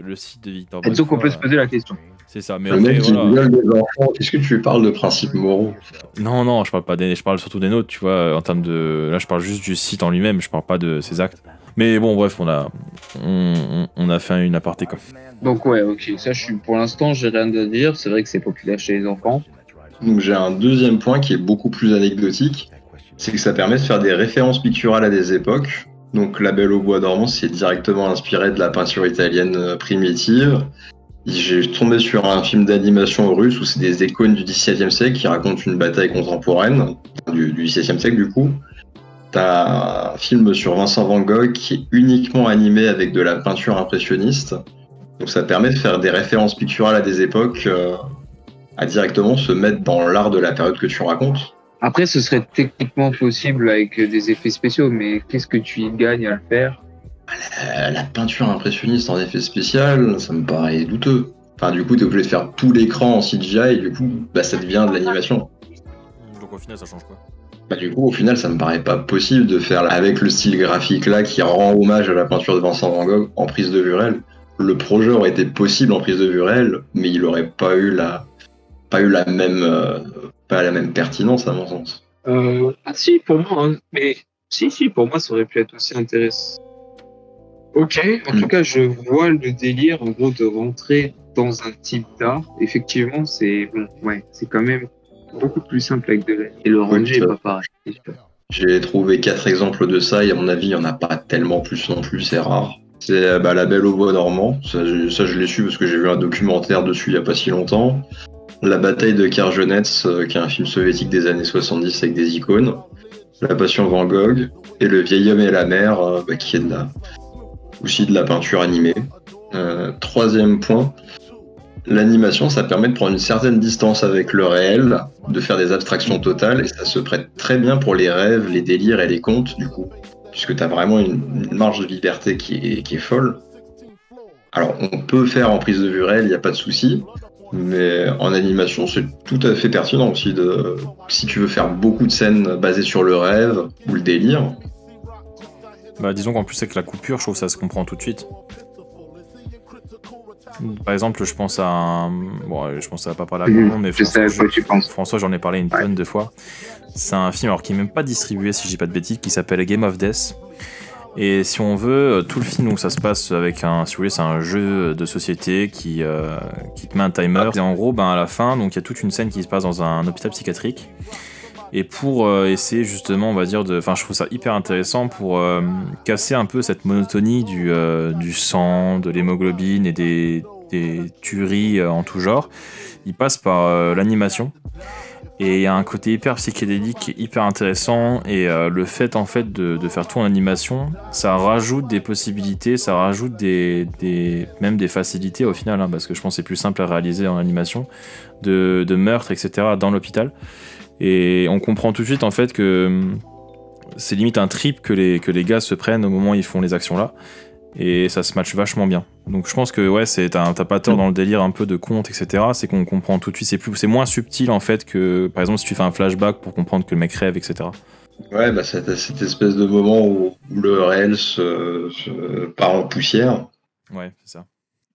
le site de Victor Bonnefoy. Donc, on peut se poser la question. C'est ça, mais le mec qui viole des enfants, qu'est-ce que tu parles de principes moraux? Non, je parle pas je parle surtout des nôtres, tu vois, en termes de... Là, je parle juste du site en lui-même, je parle pas de ses actes. Mais bon, bref, on a fait une aparté, quoi. Donc ouais, ok, ça, pour l'instant, j'ai rien à dire. C'est vrai que c'est populaire chez les enfants. Donc j'ai un deuxième point qui est beaucoup plus anecdotique, c'est que ça permet de faire des références picturales à des époques. Donc La Belle au bois dormant, c'est directement inspiré de la peinture italienne primitive. J'ai tombé sur un film d'animation russe où c'est des icônes du XVIIe siècle qui racontent une bataille contemporaine, du XVIIe siècle du coup. T'as un film sur Vincent Van Gogh qui est uniquement animé avec de la peinture impressionniste. Donc ça permet de faire des références picturales à des époques, à directement se mettre dans l'art de la période que tu racontes. Après, ce serait techniquement possible avec des effets spéciaux, mais qu'est-ce que tu y gagnes à le faire? La peinture impressionniste en effet spécial, ça me paraît douteux. Enfin, du coup, t'es obligé de faire tout l'écran en CGI et du coup, ça devient de l'animation. Donc au final, ça change quoi? Du coup, au final, ça me paraît pas possible de faire avec le style graphique là qui rend hommage à la peinture de Vincent Van Gogh en prise de vue réelle. Le projet aurait été possible en prise de vue réelle, mais il aurait pas eu la même pertinence à mon sens. Si, pour moi, hein. Mais Si, pour moi, ça aurait pu être aussi intéressant. Ok, en tout cas, je vois le délire, en gros, de rentrer dans un type d'art. Effectivement, c'est bon, ouais, c'est quand même beaucoup plus simple avec de l'anime. Et le rendu est pas pareil. C'est sûr. J'ai trouvé 4 exemples de ça et à mon avis, il n'y en a pas tellement plus non plus, c'est rare. C'est La Belle au Bois dormant, ça je l'ai su parce que j'ai vu un documentaire dessus il n'y a pas si longtemps. La bataille de Kerjenets, qui est un film soviétique des années 70 avec des icônes. La Passion Van Gogh et Le Vieil Homme et la Mer, qui est aussi de la peinture animée. Troisième point, l'animation, ça permet de prendre une certaine distance avec le réel, de faire des abstractions totales, et ça se prête très bien pour les rêves, les délires et les contes, du coup, puisque tu as vraiment une marge de liberté qui est folle. Alors, on peut faire en prise de vue réelle, il n'y a pas de souci, mais en animation, c'est tout à fait pertinent aussi. Si tu veux faire beaucoup de scènes basées sur le rêve ou le délire. Bah, disons qu'en plus, avec la coupure, je trouve que ça se comprend tout de suite. Par exemple, je pense à Bon, je pense à pas parler à grand monde, mais Je sais à quoi tu penses. François, j'en ai parlé une tonne de fois. C'est un film alors qui n'est même pas distribué, si je dis pas de bêtises, qui s'appelle Game of Death. Et si on veut, tout le film, donc ça se passe avec si vous voulez, c'est un jeu de société qui te met un timer. Et en gros, à la fin, donc il y a toute une scène qui se passe dans un hôpital psychiatrique. Et pour essayer justement, on va dire, je trouve ça hyper intéressant pour casser un peu cette monotonie du sang, de l'hémoglobine et des tueries en tout genre. Il passe par l'animation. Et il y a un côté hyper psychédélique, hyper intéressant, et le fait en fait de faire tout en animation, ça rajoute des possibilités, ça rajoute même des facilités au final, parce que je pense que c'est plus simple à réaliser en animation, de meurtres, etc. dans l'hôpital. Et on comprend tout de suite en fait que c'est limite un trip que les gars se prennent au moment où ils font les actions là. Et ça se matche vachement bien. Donc je pense que ouais, t'as pas tort dans le délire un peu de conte, etc. C'est qu'on comprend tout de suite, c'est moins subtil en fait que par exemple si tu fais un flashback pour comprendre que le mec rêve, etc. Ouais, cette espèce de moment où le réel se part en poussière. Ouais, c'est ça.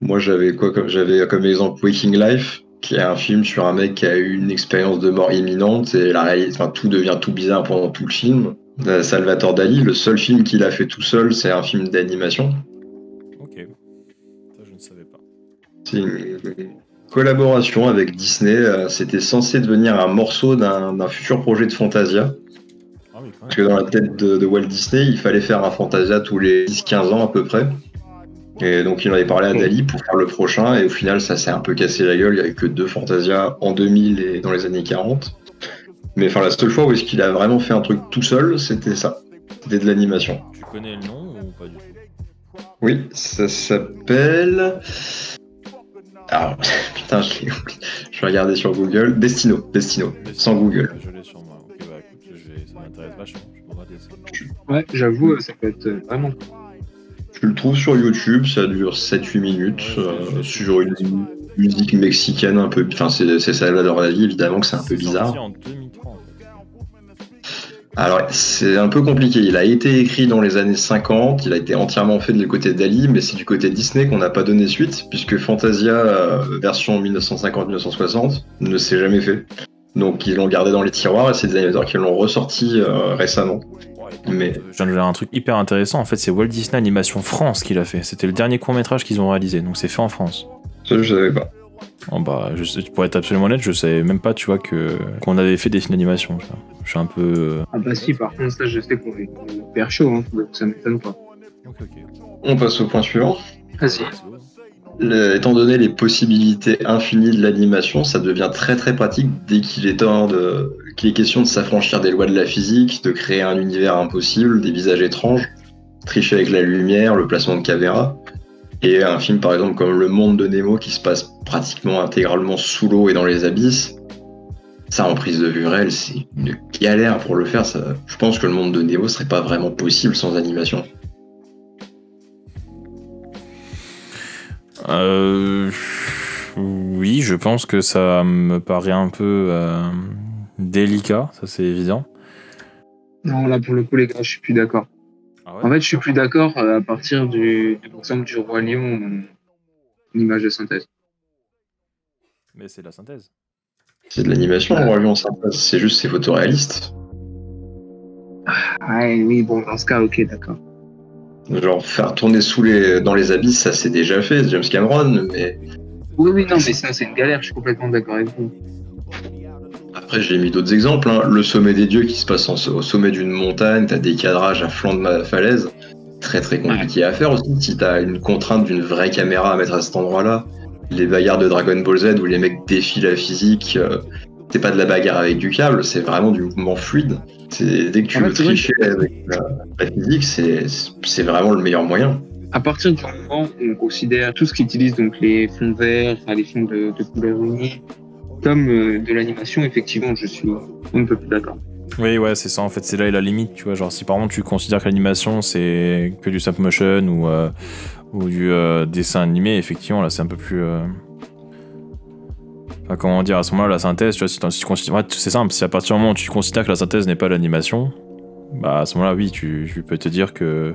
Moi j'avais comme exemple Waking Life, qui est un film sur un mec qui a eu une expérience de mort imminente et tout devient tout bizarre pendant tout le film. Salvatore Dali, le seul film qu'il a fait tout seul, c'est un film d'animation. Ok, ça je ne savais pas. C'est une collaboration avec Disney. C'était censé devenir un morceau d'un futur projet de Fantasia. Ah oui, parce que dans la tête de Walt Disney, il fallait faire un Fantasia tous les 10-15 ans à peu près. Et donc il en avait parlé à Dali pour faire le prochain, et au final ça s'est un peu cassé la gueule. Il n'y avait que 2 Fantasia en 2000 et dans les années 40. Mais la seule fois où est-ce qu'il a vraiment fait un truc tout seul, c'était ça. C'était de l'animation. Tu connais le nom ou pas du tout? Oui, ça s'appelle... Ah, putain, je l'ai oublié. Je vais regarder sur Google. Destino, sans Google. Je l'ai sur moi. Ok, écoute, ça m'intéresse vachement. Je vais regarder ça. Ouais, j'avoue, ça peut être vraiment... Tu le trouves sur YouTube, ça dure 7-8 minutes, sur une musique mexicaine un peu... Enfin, c'est Salvador Dali, évidemment que c'est un peu bizarre. C'est sorti en 2003, en fait. Alors, c'est un peu compliqué. Il a été écrit dans les années 50, il a été entièrement fait du côté Dali, mais c'est du côté Disney qu'on n'a pas donné suite, puisque Fantasia, version 1950-1960, ne s'est jamais fait. Donc, ils l'ont gardé dans les tiroirs, et c'est des animateurs qui l'ont ressorti récemment. Mais... Je viens de dire un truc hyper intéressant, en fait c'est Walt Disney Animation France qui l'a fait, c'était le dernier court-métrage qu'ils ont réalisé, donc c'est fait en France. Ça je savais pas. Oh pour être absolument honnête, je savais même pas, tu vois, qu'on avait fait des films d'animation. Je suis un peu... Ah bah si, par contre ça je sais qu'on est hyper chaud, donc ça m'étonne pas. Ok. On passe au point suivant. Vas-y. Étant donné les possibilités infinies de l'animation, ça devient très très pratique dès qu'il est question de s'affranchir des lois de la physique, de créer un univers impossible, des visages étranges, tricher avec la lumière, le placement de caméra. Et un film par exemple comme Le Monde de Nemo qui se passe pratiquement intégralement sous l'eau et dans les abysses, ça en prise de vue réelle, c'est une galère pour le faire. Je pense que Le Monde de Nemo serait pas vraiment possible sans animation. Oui, je pense que ça me paraît un peu délicat, ça c'est évident. Non, là pour le coup les gars, je suis plus d'accord. Ah ouais. En fait, je suis plus d'accord à partir de l'exemple du Roi Lion, une image de synthèse. Mais c'est de la synthèse. C'est de l'animation, Roi Lion, c'est juste c'est photoréaliste. Ouais, oui, bon, dans ce cas, ok, d'accord. Genre, faire tourner dans les abysses, ça c'est déjà fait, c'est James Cameron, mais Oui, non, mais ça, c'est une galère, je suis complètement d'accord avec vous. après j'ai mis d'autres exemples. Hein. Le sommet des dieux qui se passe au sommet d'une montagne, t'as des cadrages à flanc de falaise, très très compliqué à faire aussi. Si t'as une contrainte d'une vraie caméra à mettre à cet endroit-là, les bagarres de Dragon Ball Z où les mecs défient la physique, c'est pas de la bagarre avec du câble, c'est vraiment du mouvement fluide. Dès que tu veux tricher avec la physique, c'est vraiment le meilleur moyen. À partir du moment où on considère tout ce qui utilise donc les fonds verts, les fonds de couleur unie, comme de l'animation, effectivement, je suis un peu plus d'accord. Oui, ouais, c'est ça, en fait, c'est là la limite, tu vois. Genre, si par exemple tu considères que l'animation c'est que du stop motion ou du dessin animé, effectivement, là c'est un peu plus. Enfin, comment dire, à ce moment-là, la synthèse, tu vois, si tu considères. Ouais, c'est simple, si à partir du moment où tu considères que la synthèse n'est pas l'animation, bah à ce moment-là, oui, tu peux te dire que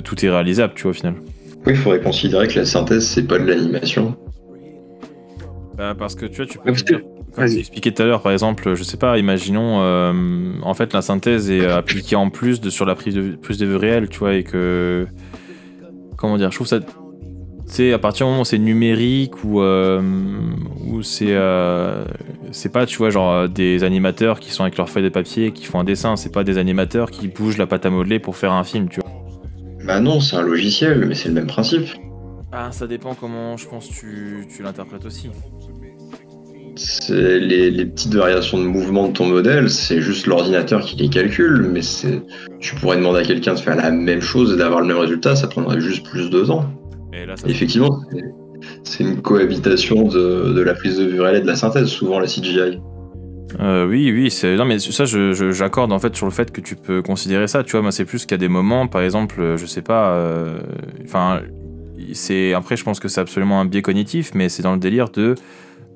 tout est réalisable, tu vois, au final. Oui, il faudrait considérer que la synthèse, c'est pas de l'animation. Bah, parce que tu vois, tu peux te dire, comme tu expliquais tout à l'heure, par exemple, je sais pas, imaginons, en fait, la synthèse est appliquée en plus sur la prise de vue réelle, tu vois, et que. Comment dire, je trouve ça. Tu sais, à partir du moment où c'est numérique ou c'est pas, tu vois, genre des animateurs qui sont avec leurs feuilles de papier et qui font un dessin, c'est pas des animateurs qui bougent la pâte à modeler pour faire un film, tu vois. Bah non, c'est un logiciel, mais c'est le même principe. Ah, ça dépend comment, je pense, tu l'interprètes aussi. C'est les petites variations de mouvement de ton modèle, c'est juste l'ordinateur qui les calcule, mais tu pourrais demander à quelqu'un de faire la même chose et d'avoir le même résultat, ça prendrait juste plus de temps. Et là, effectivement, c'est une cohabitation de la prise de vue réelle et de la synthèse, souvent la CGI. Oui, non, mais ça, j'accorde en fait sur le fait que tu peux considérer ça. Tu vois, moi, c'est plus qu'il y a des moments, par exemple, je sais pas. Enfin, après, je pense que c'est absolument un biais cognitif, mais c'est dans le délire de.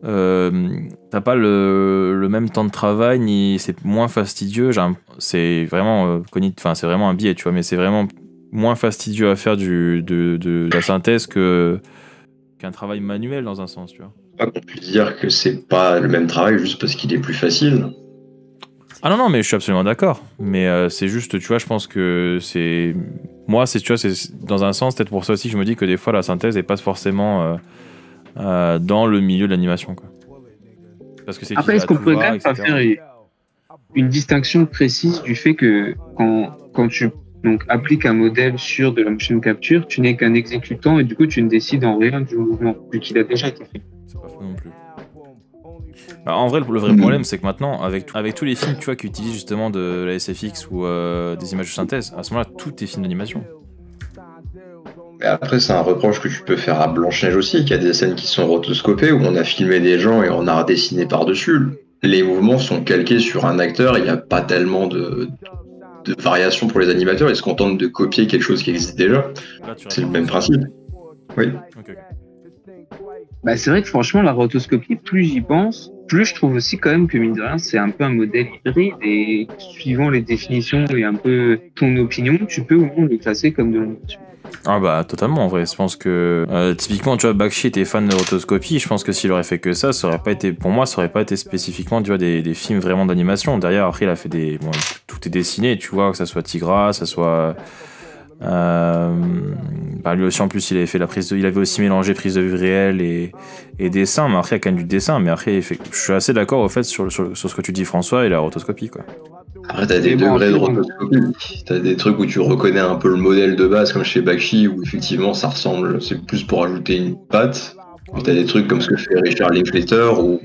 T'as pas le même temps de travail, ni c'est moins fastidieux. C'est vraiment cognitif. C'est vraiment un biais, tu vois, mais c'est vraiment moins fastidieux à faire de la synthèse qu'un travail manuel dans un sens, tu vois. Pas qu'on puisse dire que c'est pas le même travail juste parce qu'il est plus facile. Ah non, mais je suis absolument d'accord. Mais c'est juste, tu vois, je pense que c'est. Moi, tu vois, c'est dans un sens, peut-être pour ça aussi que je me dis que des fois la synthèse n'est pas forcément dans le milieu de l'animation, quoi. Parce que c'est après, est-ce qu'on pourrait quand même pas faire une distinction précise du fait que quand tu appliques un modèle sur de la motion capture, tu n'es qu'un exécutant et du coup tu ne décides en rien du mouvement, vu qu'il a déjà été fait. C'est pas faux non plus. Bah, en vrai, le vrai problème, c'est que maintenant, avec tous les films, tu vois, qui utilisent justement de la SFX ou des images de synthèse, à ce moment-là, tout est film d'animation. Mais après, c'est un reproche que tu peux faire à Blanche-Neige aussi, qu'il y a des scènes qui sont rotoscopées, où on a filmé des gens et on a redessiné par-dessus. Les mouvements sont calqués sur un acteur, il n'y a pas tellement de variations pour les animateurs, ils se contentent de copier quelque chose qui existe déjà. C'est le même principe. Oui. Okay. Bah, c'est vrai que franchement, la rotoscopie, plus j'y pense, plus je trouve aussi quand même que mine de rien, c'est un peu un modèle hybride et suivant les définitions et un peu ton opinion, tu peux ou non le classer comme de l'animation. Ah bah totalement en vrai, je pense que typiquement tu vois Bakshi était fan de rotoscopie, je pense que s'il aurait fait que ça aurait pas été, pour moi ça aurait pas été spécifiquement tu vois des films vraiment d'animation. Derrière après il a fait tout est dessiné, tu vois, que ça soit Tigra, que ça soit lui aussi en plus il avait fait il avait aussi mélangé prise de vue réelle et dessin, mais après il y a quand même du dessin, mais après je suis assez d'accord au fait sur ce que tu dis François et la rotoscopie quoi. Après, t'as des degrés de rotoscopie. T'as des trucs où tu reconnais un peu le modèle de base, comme chez Bakshi, où effectivement ça ressemble, c'est plus pour ajouter une patte. Mais t'as des trucs comme ce que fait Richard Linklater, où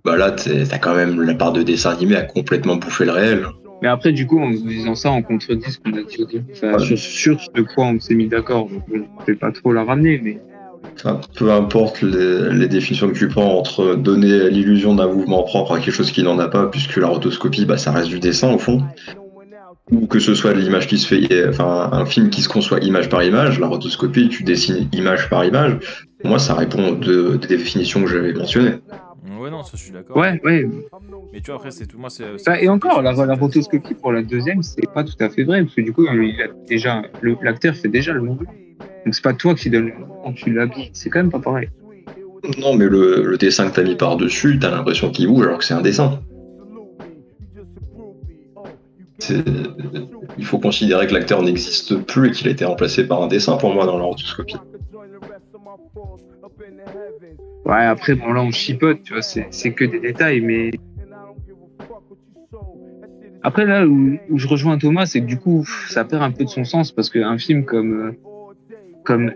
bah là, t'as quand même la part de dessin animé à complètement bouffer le réel. Mais après, du coup, en disant ça, on contredit ce qu'on a dit au début. Sur de quoi on s'est mis d'accord. Je vais pas trop la ramener, mais. Enfin, peu importe les définitions que tu prends entre donner l'illusion d'un mouvement propre à quelque chose qui n'en a pas, puisque la rotoscopie, bah, ça reste du dessin au fond, ou que ce soit l'image qui se fait, enfin un film qui se conçoit image par image, la rotoscopie, tu dessines image par image. Pour moi, ça répond aux définitions que j'avais mentionnées. Ouais, non, ça je suis d'accord. Ouais. Mais tu vois, après, c'est tout. Moi, et encore, la rotoscopie pour la deuxième, c'est pas tout à fait vrai, parce que du coup, l'acteur fait déjà le mouvement. Donc c'est pas toi qui donne le mouvement, tu l'habilles. C'est quand même pas pareil. Non, mais le dessin que t'as mis par-dessus, t'as l'impression qu'il bouge alors que c'est un dessin. Il faut considérer que l'acteur n'existe plus et qu'il a été remplacé par un dessin pour moi dans la rotoscopie. Ouais, après, bon, là, on chipote, tu vois, c'est que des détails, mais. Après, là où je rejoins Thomas, c'est que du coup, ça perd un peu de son sens parce qu'un film comme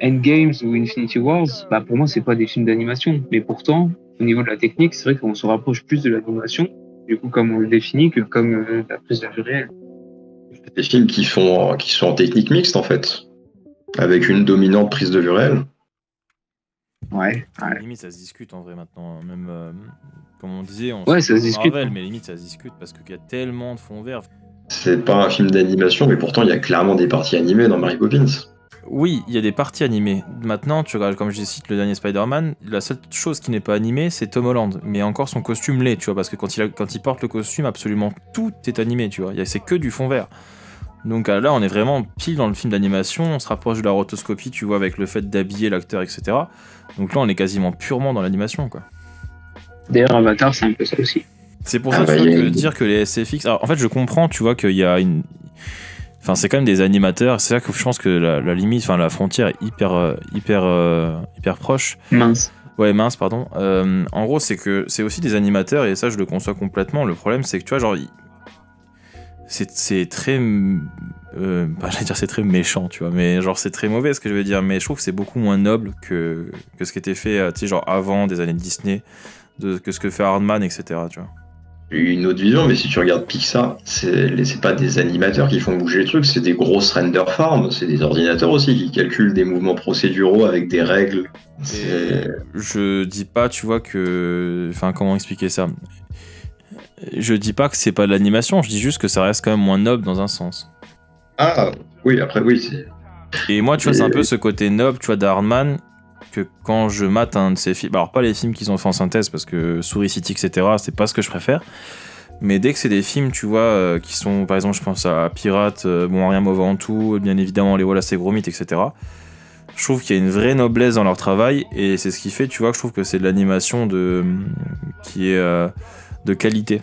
Endgames ou Infinity Wars, bah, pour moi, c'est pas des films d'animation. Mais pourtant, au niveau de la technique, c'est vrai qu'on se rapproche plus de l'animation, du coup, comme on le définit, que comme la prise de vue réelle. Des films qui sont en technique mixte, en fait, avec une dominante prise de vue réelle. Ouais. Limite, ça se discute en vrai maintenant. Même, comme on disait, ça se discute. Marvel, mais limite, ça se discute parce qu'il y a tellement de fonds verts. C'est pas un film d'animation, mais pourtant, il y a clairement des parties animées dans Mary Poppins. Oui, il y a des parties animées. Maintenant, tu regardes, comme je cite le dernier Spider-Man, la seule chose qui n'est pas animée, c'est Tom Holland. Mais encore son costume l'est, tu vois, parce que quand il porte le costume, absolument tout est animé, tu vois. C'est que du fond vert. Donc là, on est vraiment pile dans le film d'animation, on se rapproche de la rotoscopie, tu vois, avec le fait d'habiller l'acteur, etc. Donc là, on est quasiment purement dans l'animation, quoi. D'ailleurs, Avatar, c'est un peu ça aussi. C'est pour ça, tu vois, que dire que les SFX... Alors, en fait, je comprends, tu vois, qu'il y a une... Enfin, c'est quand même des animateurs, c'est là que je pense que la limite, enfin, la frontière est hyper proche. Mince. Ouais, mince, pardon. En gros, c'est que c'est aussi des animateurs, et ça, je le conçois complètement. Le problème, c'est que, tu vois, genre... C'est très... j'allais dire c'est très méchant, tu vois, mais genre c'est très mauvais ce que je veux dire, mais je trouve que c'est beaucoup moins noble que ce qui était fait, tu sais, genre avant des années de Disney, que ce que fait Hardman, etc., tu vois. Une autre vision, mais si tu regardes Pixar, c'est pas des animateurs qui font bouger les trucs, c'est des grosses render farms, c'est des ordinateurs aussi qui calculent des mouvements procéduraux avec des règles. Je dis pas, tu vois, que... Enfin, comment expliquer ça ? Je dis pas que c'est pas de l'animation, je dis juste que ça reste quand même moins noble dans un sens. Ah, oui, après, oui, c'est... Et moi, tu vois, c'est un peu ce côté noble, tu vois, d'Hardman, que quand je mate un de ces films... Alors, pas les films qu'ils ont fait en synthèse, parce que Souris City, etc., c'est pas ce que je préfère. Mais dès que c'est des films, tu vois, qui sont... Par exemple, je pense à Pirates, Bon, Rien Mauvais en Tout, bien évidemment, Les Wallace et Gromit, etc., je trouve qu'il y a une vraie noblesse dans leur travail, et c'est ce qui fait, tu vois, que je trouve que c'est de l'animation qui est de qualité.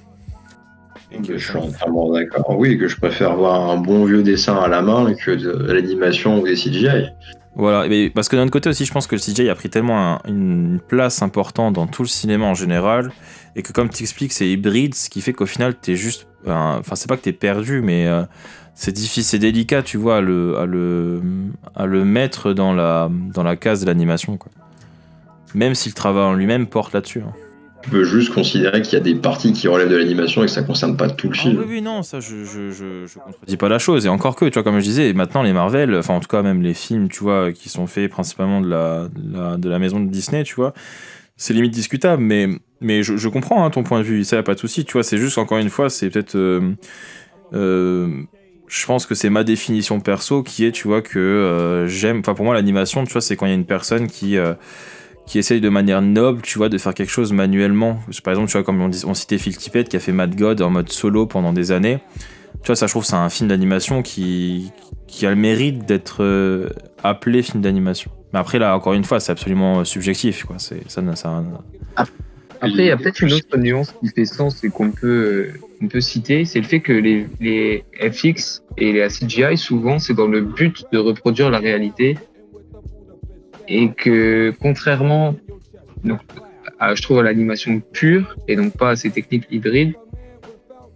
Je suis entièrement d'accord. Oui, que je préfère voir un bon vieux dessin à la main que de l'animation ou des CGI. Voilà, mais parce que d'un autre côté aussi, je pense que le CGI a pris tellement une place importante dans tout le cinéma en général, et que comme tu expliques, c'est hybride, ce qui fait qu'au final, t'es juste... Enfin, c'est pas que t'es perdu, mais c'est difficile, c'est délicat, tu vois, à le mettre dans la case de l'animation, quoi. Même si le travail en lui-même porte là-dessus. Hein. Tu peux juste considérer qu'il y a des parties qui relèvent de l'animation et que ça concerne pas tout le film. Oui, non, ça, je contredis pas la chose. Et encore que, tu vois, comme je disais, maintenant les Marvel, enfin en tout cas même les films, tu vois, qui sont faits principalement de la maison de Disney, tu vois, c'est limite discutable, mais je comprends hein, ton point de vue, ça y a pas de souci, tu vois, c'est juste encore une fois, c'est peut-être... je pense que c'est ma définition perso qui est, tu vois, que j'aime... Enfin, pour moi, l'animation, tu vois, c'est quand il y a une personne qui essaye de manière noble, tu vois, de faire quelque chose manuellement. Par exemple, tu vois, comme on citait Phil Tippett qui a fait Mad God en mode solo pendant des années. Tu vois, ça, je trouve, c'est un film d'animation qui a le mérite d'être appelé film d'animation. Mais après, là, encore une fois, c'est absolument subjectif, quoi. Après, il y a peut-être une autre nuance qui fait sens et qu'on peut citer, c'est le fait que les FX et les CGI, souvent, c'est dans le but de reproduire la réalité. Et que, contrairement, donc, je trouve, à l'animation pure, et donc pas à ces techniques hybrides,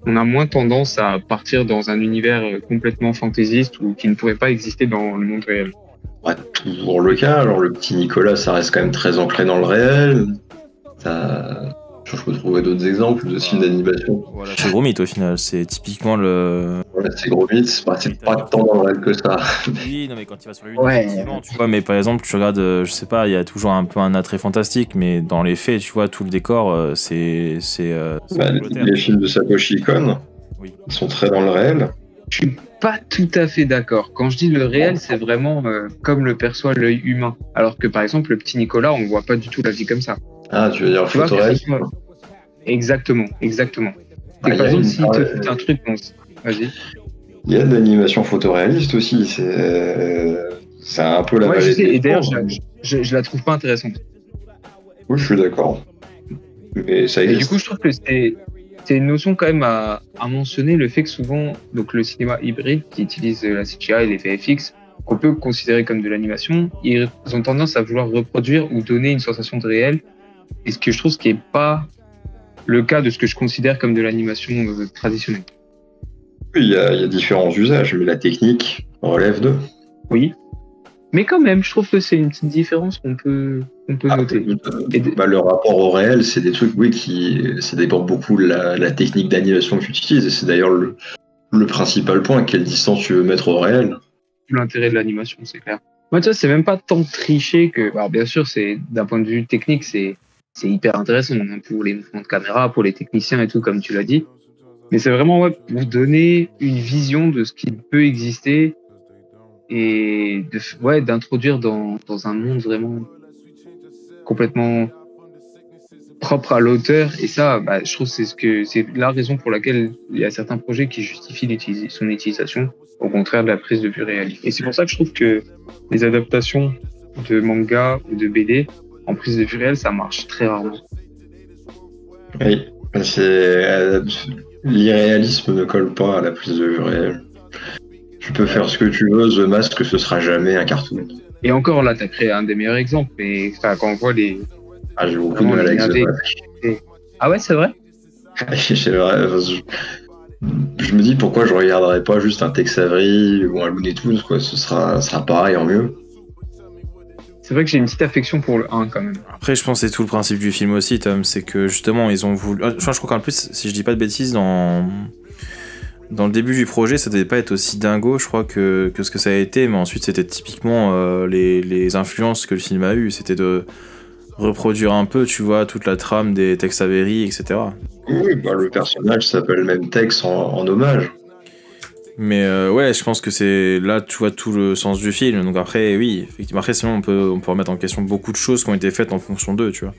on a moins tendance à partir dans un univers complètement fantaisiste ou qui ne pourrait pas exister dans le monde réel. Ouais, toujours le cas. Alors, le petit Nicolas, ça reste quand même très ancré dans le réel. Je peux trouver d'autres exemples de films d'animation. Voilà, c'est Gromit au final, c'est typiquement le... Voilà, c'est Gromit, c'est pas tant dans le réel que ça. Oui, non mais quand il va sur la lune, effectivement, tu vois, mais par exemple, tu regardes, je sais pas, il y a toujours un peu un attrait fantastique, mais dans les faits, tu vois, tout le décor, c'est les films de Satoshi Kon, oui. Ils sont très dans le réel. Je suis pas tout à fait d'accord. Quand je dis le réel, c'est vraiment comme le perçoit l'œil humain. Alors que par exemple, le petit Nicolas, on voit pas du tout la vie comme ça. Ah, tu veux dire photoréaliste ? Exactement. C'est pas comme s'il te fait un truc. Vas-y. Il y a de l'animation photoréaliste aussi. C'est un peu la vallée. Je sais, et d'ailleurs, je la trouve pas intéressante. Oui, je suis d'accord. Mais ça existe. Et du coup, je trouve que c'est une notion quand même à mentionner, le fait que souvent, donc le cinéma hybride qui utilise la CGI et les VFX, qu'on peut considérer comme de l'animation, ils ont tendance à vouloir reproduire ou donner une sensation de réel. Et ce que je trouve qui n'est pas le cas de ce que je considère comme de l'animation traditionnelle. Oui, il y a différents usages, mais la technique relève d'eux. Oui. Mais quand même, je trouve que c'est une petite différence qu'on peut noter. Le rapport au réel, c'est des trucs, ça dépend beaucoup de la technique d'animation que tu utilises. Et c'est d'ailleurs le principal point, quelle distance tu veux mettre au réel. L'intérêt de l'animation, c'est clair. Moi, tu vois, c'est même pas tant tricher que. Alors, bien sûr, c'est d'un point de vue technique, c'est hyper intéressant pour les mouvements de caméra, pour les techniciens et tout, comme tu l'as dit. Mais c'est vraiment pour donner une vision de ce qui peut exister et d'introduire dans un monde vraiment complètement propre à l'auteur. Et ça, je trouve que c'est la raison pour laquelle il y a certains projets qui justifient son utilisation, au contraire de la prise de vue réaliste. Et c'est pour ça que je trouve que les adaptations de manga ou de BD en prise de vue réelle, ça marche très rarement. Oui, l'irréalisme ne colle pas à la prise de vue réelle. Tu peux faire ce que tu veux, The Mask, ce sera jamais un cartoon. Et encore là, t'as créé un des meilleurs exemples. Et quand on voit les... j'ai beaucoup de mal avec The Mask. Ah ouais, c'est vrai? C'est vrai. Je me dis pourquoi je regarderais pas juste un Tex Avery ou un Looney Tunes, quoi. Ce sera pareil en mieux. C'est vrai que j'ai une petite affection pour le 1 quand même. Après, je pense que c'est tout le principe du film aussi, Tom, c'est que justement, ils ont voulu. Je crois qu'en plus, si je dis pas de bêtises, dans le début du projet, ça devait pas être aussi dingo, je crois, que ce que ça a été, mais ensuite, c'était typiquement les influences que le film a eu. C'était de reproduire un peu, tu vois, toute la trame des Tex Avery, etc. Oui, le personnage s'appelle même Tex en hommage. Mais je pense que c'est là, tu vois, tout le sens du film. Donc après, oui, effectivement, après, sinon, on peut remettre en question beaucoup de choses qui ont été faites en fonction d'eux, tu vois.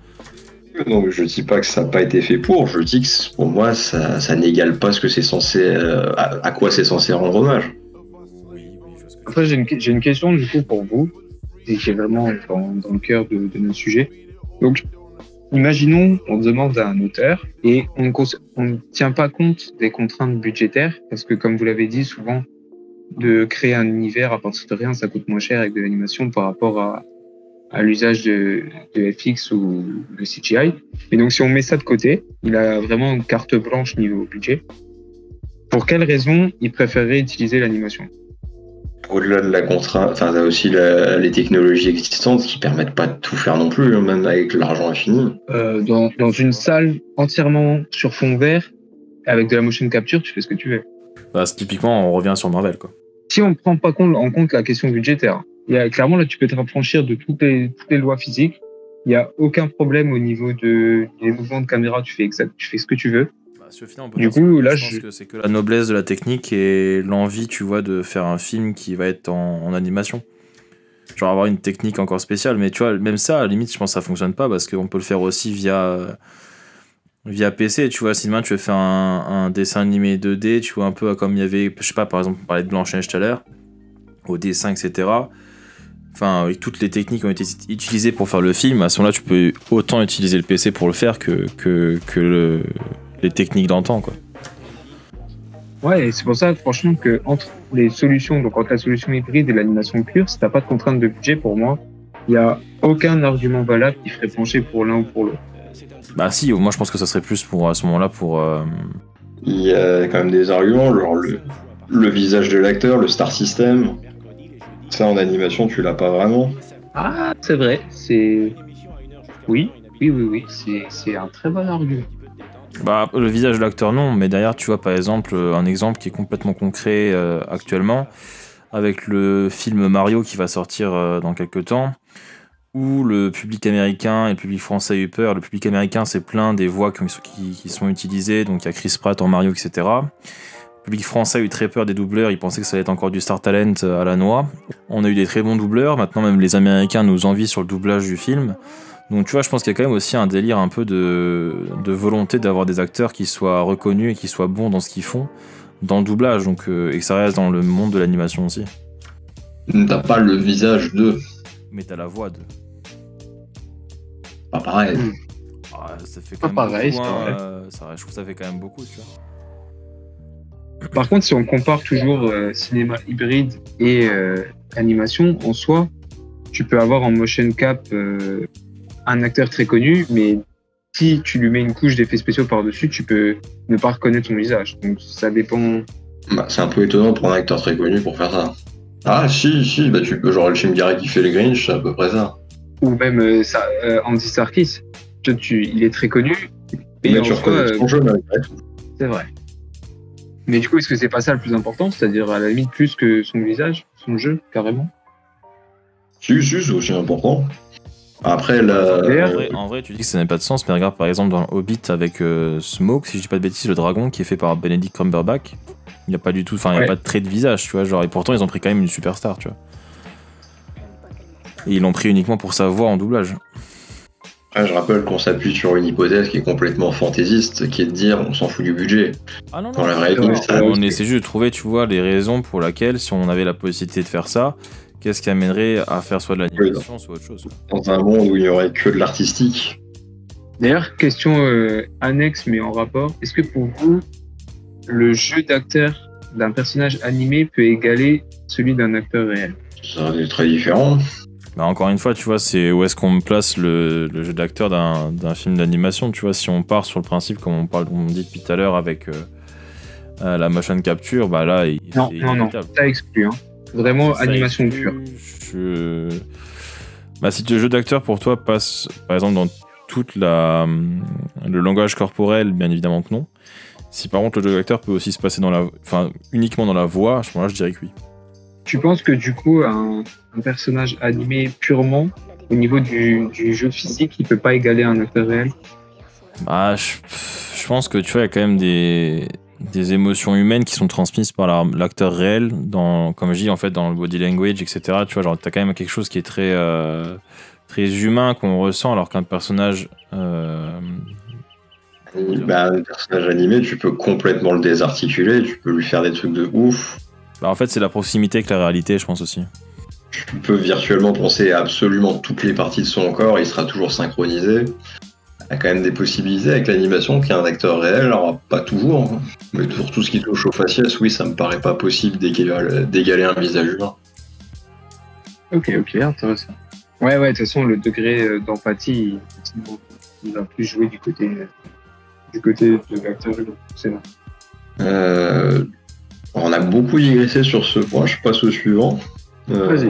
Non, je dis pas que ça n'a pas été fait je dis que pour moi, ça n'égale pas ce que c'est censé, à quoi c'est censé rendre hommage. Après, j'ai une question du coup pour vous, et qui est vraiment dans le cœur de notre sujet. Donc, imaginons, on demande à un auteur et on ne tient pas compte des contraintes budgétaires parce que, comme vous l'avez dit, souvent, de créer un univers à partir de rien, ça coûte moins cher avec de l'animation par rapport à l'usage de FX ou de CGI. Et donc, si on met ça de côté, il a vraiment une carte blanche niveau budget. Pour quelles raisons il préférerait utiliser l'animation? Au-delà de la contrainte, t'as aussi les technologies existantes qui permettent pas de tout faire non plus, même avec l'argent infini. Dans une salle entièrement sur fond vert, avec de la motion capture, tu fais ce que tu veux. Typiquement, on revient sur Marvel, quoi. Si on ne prend pas en compte la question budgétaire, clairement, là, tu peux te affranchir de toutes les lois physiques. Il n'y a aucun problème au niveau des mouvements de caméra, tu fais ce que tu veux. Du coup, là, je pense que c'est que la noblesse de la technique et l'envie, tu vois, de faire un film qui va être en animation. Genre avoir une technique encore spéciale, mais tu vois, même ça, à la limite, je pense que ça fonctionne pas parce qu'on peut le faire aussi via PC, tu vois. Si demain tu veux faire un dessin animé 2D, tu vois, un peu comme il y avait, je sais pas, par exemple, on parlait de Blanche-Neige tout à l'heure, au dessin, etc. Enfin, avec toutes les techniques qui ont été utilisées pour faire le film, à ce moment-là, tu peux autant utiliser le PC pour le faire que les techniques d'antan, quoi. Ouais, et c'est pour ça, franchement, que entre les solutions, donc entre la solution hybride et l'animation pure, si t'as pas de contrainte de budget, pour moi, il y a aucun argument valable qui ferait pencher pour l'un ou pour l'autre. Si, moi je pense que ça serait plus à ce moment-là pour. Il y a quand même des arguments, genre le visage de l'acteur, le star system. Ça en animation, tu l'as pas vraiment. Ah, c'est vrai, Oui, c'est un très bon argument. Le visage de l'acteur, non, mais derrière, tu vois, par exemple, un exemple qui est complètement concret actuellement, avec le film Mario qui va sortir dans quelques temps, où le public américain et le public français a eu peur. Le public américain s'est plaint des voix qui sont utilisées, donc il y a Chris Pratt en Mario, etc. Le public français a eu très peur des doubleurs, ils pensaient que ça allait être encore du Star Talent à la noix. On a eu des très bons doubleurs, maintenant même les Américains nous envient sur le doublage du film. Donc tu vois, je pense qu'il y a quand même aussi un délire un peu de volonté d'avoir des acteurs qui soient reconnus et qui soient bons dans ce qu'ils font, dans le doublage, donc, et que ça reste dans le monde de l'animation aussi. T'as pas le visage de... Mais t'as la voix de... Pas pareil. Ah, ça fait Pas quand même pareil, beaucoup, c'est hein, vrai. je trouve que ça fait quand même beaucoup, tu vois. Par contre, si on compare toujours cinéma hybride et animation, en soi, tu peux avoir en motion cap un acteur très connu, mais si tu lui mets une couche d'effets spéciaux par-dessus, tu peux ne pas reconnaître son visage. Donc ça dépend. Bah, c'est un peu étonnant pour un acteur très connu pour faire ça. Ah, si, bah tu peux, genre le film Gary qui fait les Grinch, c'est à peu près ça. Ou même Andy Serkis. Il est très connu, mais Mais en tu soi, reconnais son jeu, malgré tout. c'est vrai. Mais du coup, est-ce que c'est pas ça le plus important? C'est-à-dire à la limite plus que son visage, son jeu, carrément? Si, c'est aussi important. Après, là. D'ailleurs, En vrai, tu dis que ça n'a pas de sens, mais regarde par exemple dans le Hobbit avec Smoke, si je dis pas de bêtises, le dragon qui est fait par Benedict Cumberbatch. Il n'y a pas du tout, enfin, il n'y a Ouais. pas de trait de visage, tu vois, genre, et pourtant ils ont pris quand même une superstar, tu vois. Et ils l'ont pris uniquement pour sa voix en doublage. Après, je rappelle qu'on s'appuie sur une hypothèse qui est complètement fantaisiste, qui est de dire on s'en fout du budget. Ah non, Dans la vraie c'est vrai. vie, ça. on essaie juste de trouver, tu vois, les raisons pour lesquelles, si on avait la possibilité de faire ça, qu'est-ce qui amènerait à faire soit de l'animation, soit autre chose. Dans un monde où il n'y aurait que de l'artistique. D'ailleurs, question annexe mais en rapport. Est-ce que pour vous, le jeu d'acteur d'un personnage animé peut égaler celui d'un acteur réel? Ça c'est très différent. Bah encore une fois, tu vois, c'est où est-ce qu'on place le jeu d'acteur d'un film d'animation, tu vois, si on part sur le principe, comme on dit depuis tout à l'heure, avec la motion capture, bah là, Non, c'est non, inévitable. ça exclut. Hein. Vraiment Ça animation exclut, pure. Bah, si le jeu d'acteur pour toi passe, par exemple, dans toute le langage corporel, bien évidemment que non. Si par contre le jeu d'acteur peut aussi se passer uniquement dans la voix, à ce moment-là, je dirais que oui. Tu penses que du coup, un personnage animé purement, au niveau du jeu physique, il peut pas égaler un acteur réel? Bah, je pense que tu vois, il y a quand même des émotions humaines qui sont transmises par l'acteur réel, comme je dis, en fait, dans le body language, etc. Tu vois, genre, t'as quand même quelque chose qui est très, très humain qu'on ressent, alors qu'un personnage. Bah, un personnage animé, tu peux complètement le désarticuler, tu peux lui faire des trucs de ouf. Bah, en fait, c'est la proximité avec la réalité, je pense aussi. Tu peux virtuellement penser à absolument toutes les parties de son corps, il sera toujours synchronisé. Il y a quand même des possibilités avec l'animation qui est un acteur réel, alors pas toujours, hein. Mais pour tout ce qui touche au faciès, oui, ça me paraît pas possible d'égaler un visage humain. Ok, intéressant. Ouais, de toute façon, le degré d'empathie, il va plus jouer du côté de l'acteur humain. C'est vrai. On a beaucoup digressé sur ce point, je passe au suivant. Vas-y.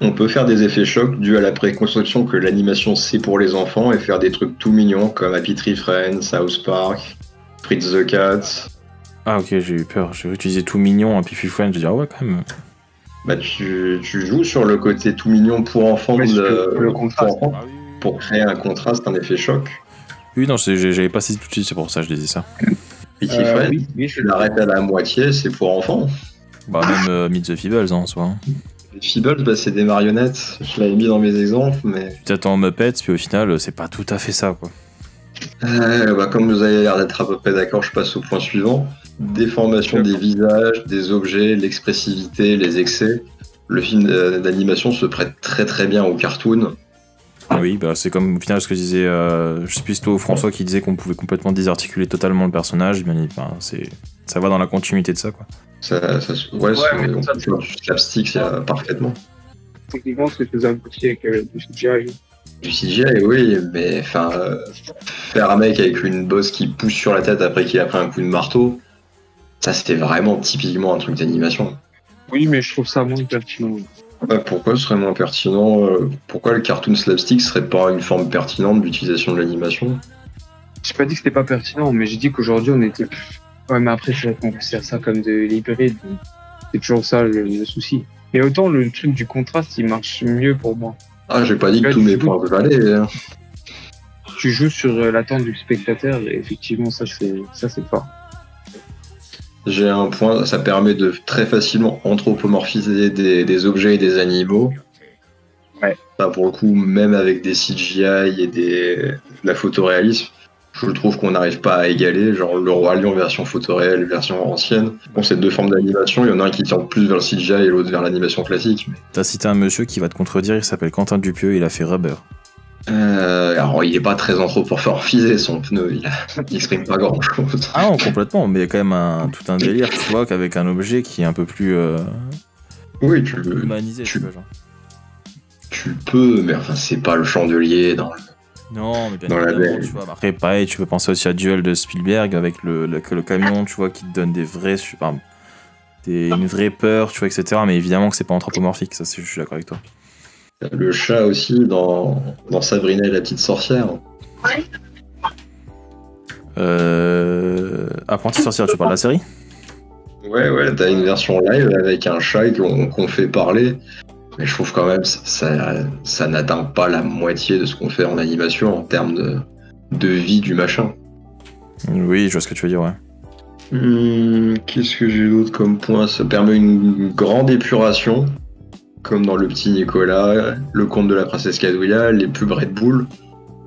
On peut faire des effets chocs dus à la préconception que l'animation c'est pour les enfants et faire des trucs tout mignons comme Happy Tree Friends, South Park, Fritz the Cat. Ah, ok, j'ai eu peur. J'ai utilisé tout mignon, un Fifi Friend. J'ai dit, ah ouais, quand même. Bah, tu joues sur le côté tout mignon pour enfants, Ouais, le contraste. pour enfants, pour créer un contraste, un effet choc. Oui, non, j'avais pas saisi tout de suite, c'est pour ça que je disais ça. Petit Friends, oui, tu l'arrêtes à la moitié, c'est pour enfants. Bah, même Meet the Feebles, hein, en soi. Les Feebles, bah, c'est des marionnettes. Je l'avais mis dans mes exemples, mais Tu t'attends aux Muppets, puis au final, c'est pas tout à fait ça, quoi. bah, comme vous avez l'air d'être à peu près d'accord, je passe au point suivant. Déformation des visages, des objets, l'expressivité, les excès. Le film d'animation se prête très très bien au cartoon. Oui, bah, c'est comme au final ce que disait, je sais plus si toi ou François qui disait qu'on pouvait complètement désarticuler totalement le personnage. Ça va dans la continuité de ça, quoi. mais On ça, peut faire du slapstick parfaitement. Techniquement, ce que tu as abouti avec du CGI. Du CGI, oui, mais enfin, faire un mec avec une bosse qui pousse sur la tête après qu'il a pris un coup de marteau, ça c'était vraiment typiquement un truc d'animation. Oui, mais je trouve ça moins pertinent. Pourquoi ce serait moins pertinent Pourquoi le cartoon slapstick serait pas une forme pertinente d'utilisation de l'animation? J'ai pas dit que c'était pas pertinent, mais j'ai dit qu'aujourd'hui on était. Ouais, mais après, on considère ça comme de l'hybride. C'est toujours ça le souci. Et autant le truc du contraste, il marche mieux pour moi. Ah, j'ai pas dit que Ouais, tous mes points valaient. Hein. Tu joues sur l'attente du spectateur et effectivement, ça c'est fort. J'ai un point, ça permet de très facilement anthropomorphiser des objets et des animaux. Ouais. Bah, pour le coup, même avec des CGI et de la photoréalisme, je trouve qu'on n'arrive pas à égaler. Genre le Roi Lion version photoréelle, version ancienne. Bon, c'est deux formes d'animation, il y en a un qui tend plus vers le CGI et l'autre vers l'animation classique. Mais... T'as cité un monsieur qui va te contredire, il s'appelle Quentin Dupieux, il a fait Rubber. Alors, il est pas très anthropomorphisé, son pneu, il exprime pas grand-chose. Ah non, complètement, mais il y a quand même tout un délire, tu vois, qu'avec un objet qui est un peu plus Oui, humanisé, tu vois, genre. tu peux, mais enfin, c'est pas le chandelier dans Non, mais bien Dans la évidemment, veine. tu vois. Après, pareil, tu peux penser aussi à Duel de Spielberg avec le camion, tu vois, qui te donne des vrais, enfin, une vraie peur, tu vois, etc. Mais évidemment que c'est pas anthropomorphique, ça, je suis d'accord avec toi. le chat aussi dans Sabrina et la petite sorcière. Apprenti sorcière, tu parles de la série? Ouais, t'as une version live avec un chat qu'on fait parler. Mais je trouve quand même ça n'atteint pas la moitié de ce qu'on fait en animation en termes de vie du machin. Oui, je vois ce que tu veux dire, ouais. Qu'est-ce que j'ai d'autre comme point? Ça permet une grande épuration, comme dans Le Petit Nicolas, Le Conte de la Princesse Cadouilla, les pubs Red Bull.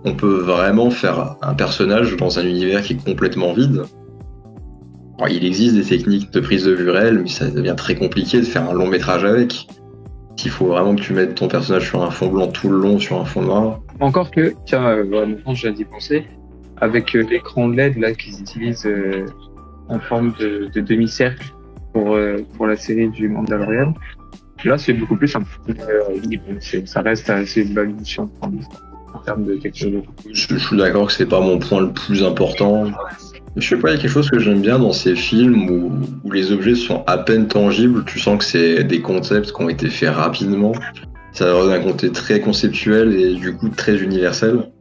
On peut vraiment faire un personnage dans un univers qui est complètement vide. Alors, il existe des techniques de prise de vue réelle, mais ça devient très compliqué de faire un long métrage avec. Il faut vraiment que tu mettes ton personnage sur un fond blanc tout le long, sur un fond noir. Encore que, tiens, maintenant j'ai d'y penser, avec l'écran LED là qu'ils utilisent en forme de demi-cercle pour la série du Mandalorian, là c'est beaucoup plus simple. Ça reste assez balbutiant en termes de technologie. Je suis d'accord que c'est pas mon point le plus important. Je sais pas, il y a quelque chose que j'aime bien dans ces films où les objets sont à peine tangibles. Tu sens que c'est des concepts qui ont été faits rapidement. Ça donne un côté très conceptuel et du coup très universel.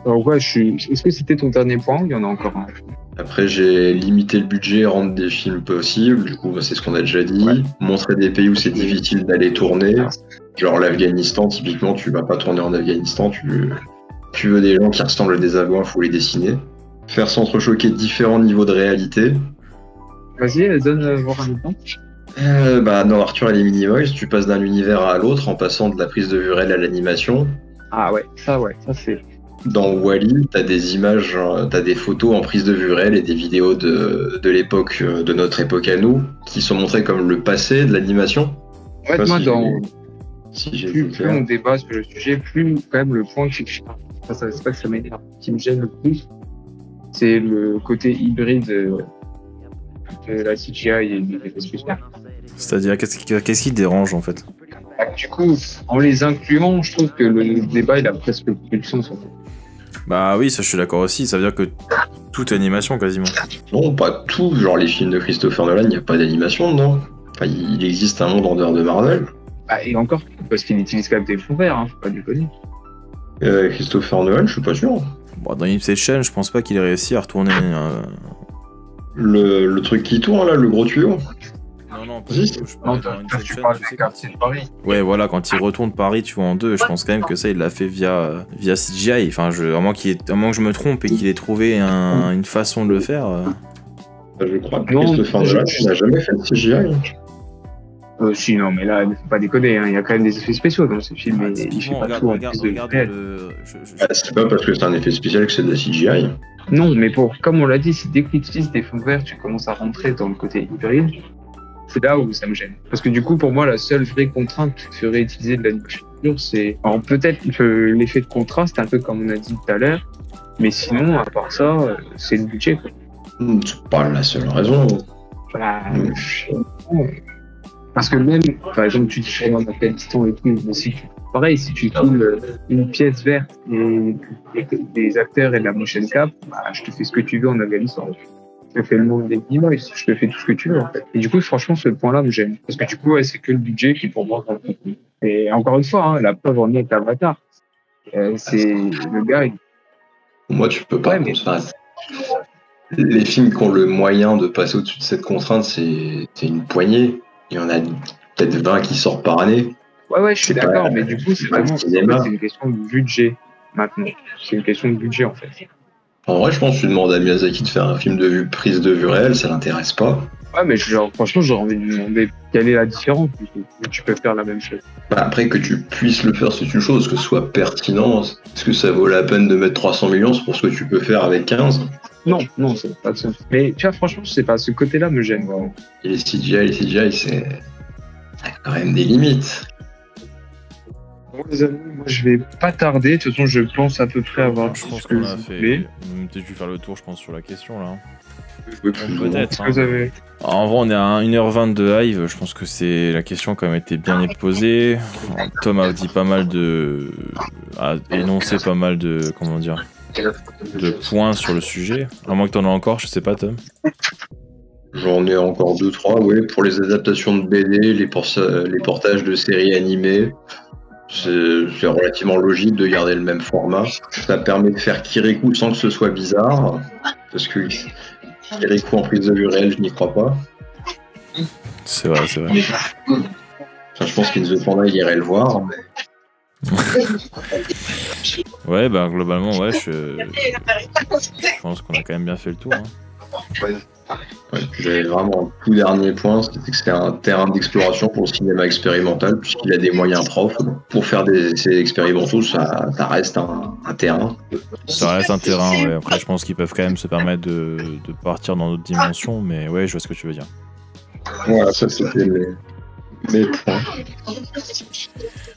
Alors ouais, est-ce que c'était ton dernier point ou il y en a encore un? Après, j'ai limité le budget, rendre des films possibles. Du coup, c'est ce qu'on a déjà dit. Ouais. Montrer des pays où c'est difficile d'aller tourner. Genre l'Afghanistan, typiquement, tu vas pas tourner en Afghanistan. Tu veux des gens qui ressemblent à des Afghans, il faut les dessiner. Faire s'entrechoquer différents niveaux de réalité. Vas-y, donne voir un exemple. Dans Arthur et les Minimoys, tu passes d'un univers à l'autre en passant de la prise de vue réelle à l'animation. Ah ouais, ça c'est... Dans Wall-E, t'as des images, t'as des photos en prise de vue réelle et des vidéos de l'époque, de notre époque à nous, qui sont montrées comme le passé de l'animation. Ouais, moi, si j'ai plus on débat sur le sujet, plus quand même le point c'est pas que ça m'énerve, qui me gêne le plus, c'est le côté hybride de la CGI et des effets spéciaux. C'est-à-dire, qu'est-ce qui te dérange en fait? Du coup, en les incluant, je trouve que le débat il a presque plus de sens en fait. Bah oui, ça je suis d'accord aussi, ça veut dire que toute animation quasiment. Non, pas tout, genre les films de Christopher Nolan, il n'y a pas d'animation dedans. Enfin, il existe un monde en dehors de Marvel. Bah, et encore, parce qu'il utilise quand même des fonds verts, faut pas déconner. Christopher Nolan, je suis pas sûr. Bon, dans Inception, je pense pas qu'il ait réussi à retourner. Le truc qui tourne là, le gros tuyau. Non, Si, je parle dans tu Inception, parles tu sais, des quartiers de Paris. ouais, voilà, quand il retourne Paris, tu vois, en deux, je pense quand même que ça, il l'a fait via CGI. Enfin, à moins que je me trompe et qu'il ait trouvé une façon de le faire. Je crois que Non, Christopher Nolan n'a jamais fait de CGI. Si, non, mais là, il faut pas déconner, hein. Il y a quand même des effets spéciaux dans ce film, Ah, et il fait typiquement, pas tout en regarde plus de réel. C'est pas parce que c'est un effet spécial que c'est de la CGI. Non, mais comme on l'a dit, si dès que tu utilises des fonds verts, tu commences à rentrer dans le côté hybride, c'est là où ça me gêne. Parce que du coup, pour moi, la seule vraie contrainte qui ferait utiliser de l'animation pure, c'est... Alors peut-être l'effet de contraste, un peu comme on a dit tout à l'heure, mais sinon, à part ça, c'est le budget, quoi. C'est pas la seule raison. Voilà. Parce que même, par exemple, tu dis en Afghanistan et tout, mais si pareil, si tu filmes une pièce verte et des acteurs et de la motion cap, bah, je te fais ce que tu veux en Afghanistan. Je te fais le monde des Minimoys, je te fais tout ce que tu veux, en fait. Et du coup, franchement, ce point-là me gêne. Parce que du coup, ouais, c'est que le budget qui, pour moi, va compter. Et encore une fois, hein, la preuve en est avec Avatar. C'est le gars, Moi, tu peux pas. Ouais, mais... Les films qui ont le moyen de passer au-dessus de cette contrainte, c'est une poignée. Il y en a peut-être 20 qui sortent par année. Ouais, je suis d'accord, mais du coup, c'est pas vraiment le cinéma. c'est une question de budget, maintenant. C'est une question de budget, en fait. En vrai, je pense que tu demandes à Miyazaki de faire un film de prise de vue réelle, ça l'intéresse pas. Ouais, mais franchement, j'aurais envie de lui demander quelle est la différence. Tu peux faire la même chose. Après, que tu puisses le faire, c'est une chose, que ce soit pertinent. Est-ce que ça vaut la peine de mettre 300 millions pour ce que tu peux faire avec 15? Non, ça n'a pas de sens. Mais tu vois, franchement, je sais pas, ce côté-là me gêne. Vraiment. Et les CGI, ça a quand même des limites. Bon, les amis, moi je vais pas tarder. De toute façon, je pense à peu près avoir Je tout pense ce que qu'on a vous fait. voulez. Peut-être dû faire le tour, je pense, sur la question là. Oui, plus ou moins. Peut-être. Est-ce que vous avez... En vrai, on est à 1h20 de live. Je pense que c'est la question a quand même été bien posée. Tom a dit pas mal de. A énoncé pas mal de. Comment dire, de points sur le sujet. À moins que t'en aies encore, je sais pas, Tom. J'en ai encore 2-3, oui. Pour les adaptations de BD, les portages de séries animées, c'est relativement logique de garder le même format. Ça permet de faire Kirikou sans que ce soit bizarre. Parce que Kirikou en prise de vue réelle, je n'y crois pas. C'est vrai, c'est vrai. Enfin, je pense qu'In the Panda, il irait le voir. Mais... Ouais, bah globalement, ouais, je pense qu'on a quand même bien fait le tour. Hein. Ouais, j'avais vraiment un tout dernier point, c'était que c'est un terrain d'exploration pour le cinéma expérimental, puisqu'il a des moyens propres. Donc, pour faire des essais expérimentaux, ça reste un terrain. Ça reste un terrain, ouais. Après, je pense qu'ils peuvent quand même se permettre de partir dans d'autres dimensions, mais ouais, je vois ce que tu veux dire. Voilà, ça c'était mes points.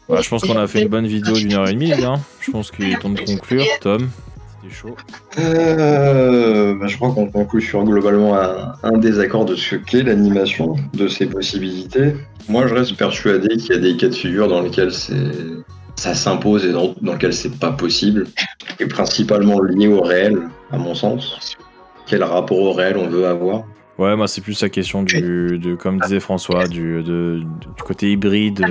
Voilà, je pense qu'on a fait une bonne vidéo d'1h30, les gars. Je pense qu'il est temps de conclure. Tom, c'était chaud. Je crois qu'on conclut sur globalement un désaccord de ce qu'est l'animation, de ses possibilités. Moi, je reste persuadé qu'il y a des cas de figure dans lesquels ça s'impose et dans lesquels c'est pas possible, et principalement lié au réel, à mon sens. Quel rapport au réel on veut avoir? Ouais, moi, c'est plus la question comme disait François, du côté hybride.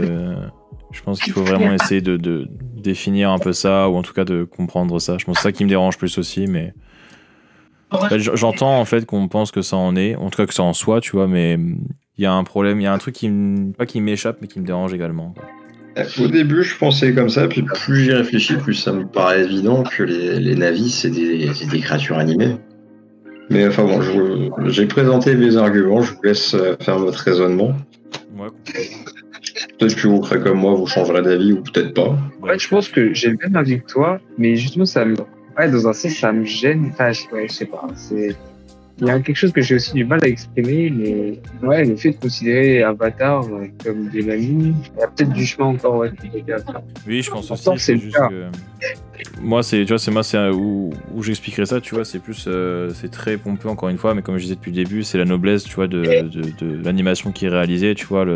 Je pense qu'il faut vraiment essayer de définir un peu ça, ou en tout cas de comprendre ça. Je pense que c'est ça qui me dérange plus aussi, mais... J'entends en fait qu'on pense que ça en est, en tout cas que ça en soit, tu vois, mais il y a un problème, il y a un truc pas qui m'échappe, mais qui me dérange également. Au début, je pensais comme ça, puis plus j'y réfléchis, plus ça me paraît évident que les navis, c'est des créatures animées. Mais enfin bon, j'ai présenté mes arguments, je vous laisse faire votre raisonnement. Ouais. Peut-être que vous ferez comme moi, vous changerez d'avis, ou peut-être pas. Ouais, je pense que j'ai le même avis que toi, mais justement, dans un sens, ça me gêne. Enfin, je sais pas. Il y a quelque chose que j'ai aussi du mal à exprimer, mais ouais, le fait de considérer Avatar comme des amis, il y a peut-être du chemin encore à faire. Oui, je pense aussi. Pourtant, c'est juste que moi, c'est où j'expliquerai ça, tu vois, c'est plus, c'est très pompeux encore une fois, mais comme je disais depuis le début, c'est la noblesse, tu vois, de l'animation qui est réalisée, tu vois.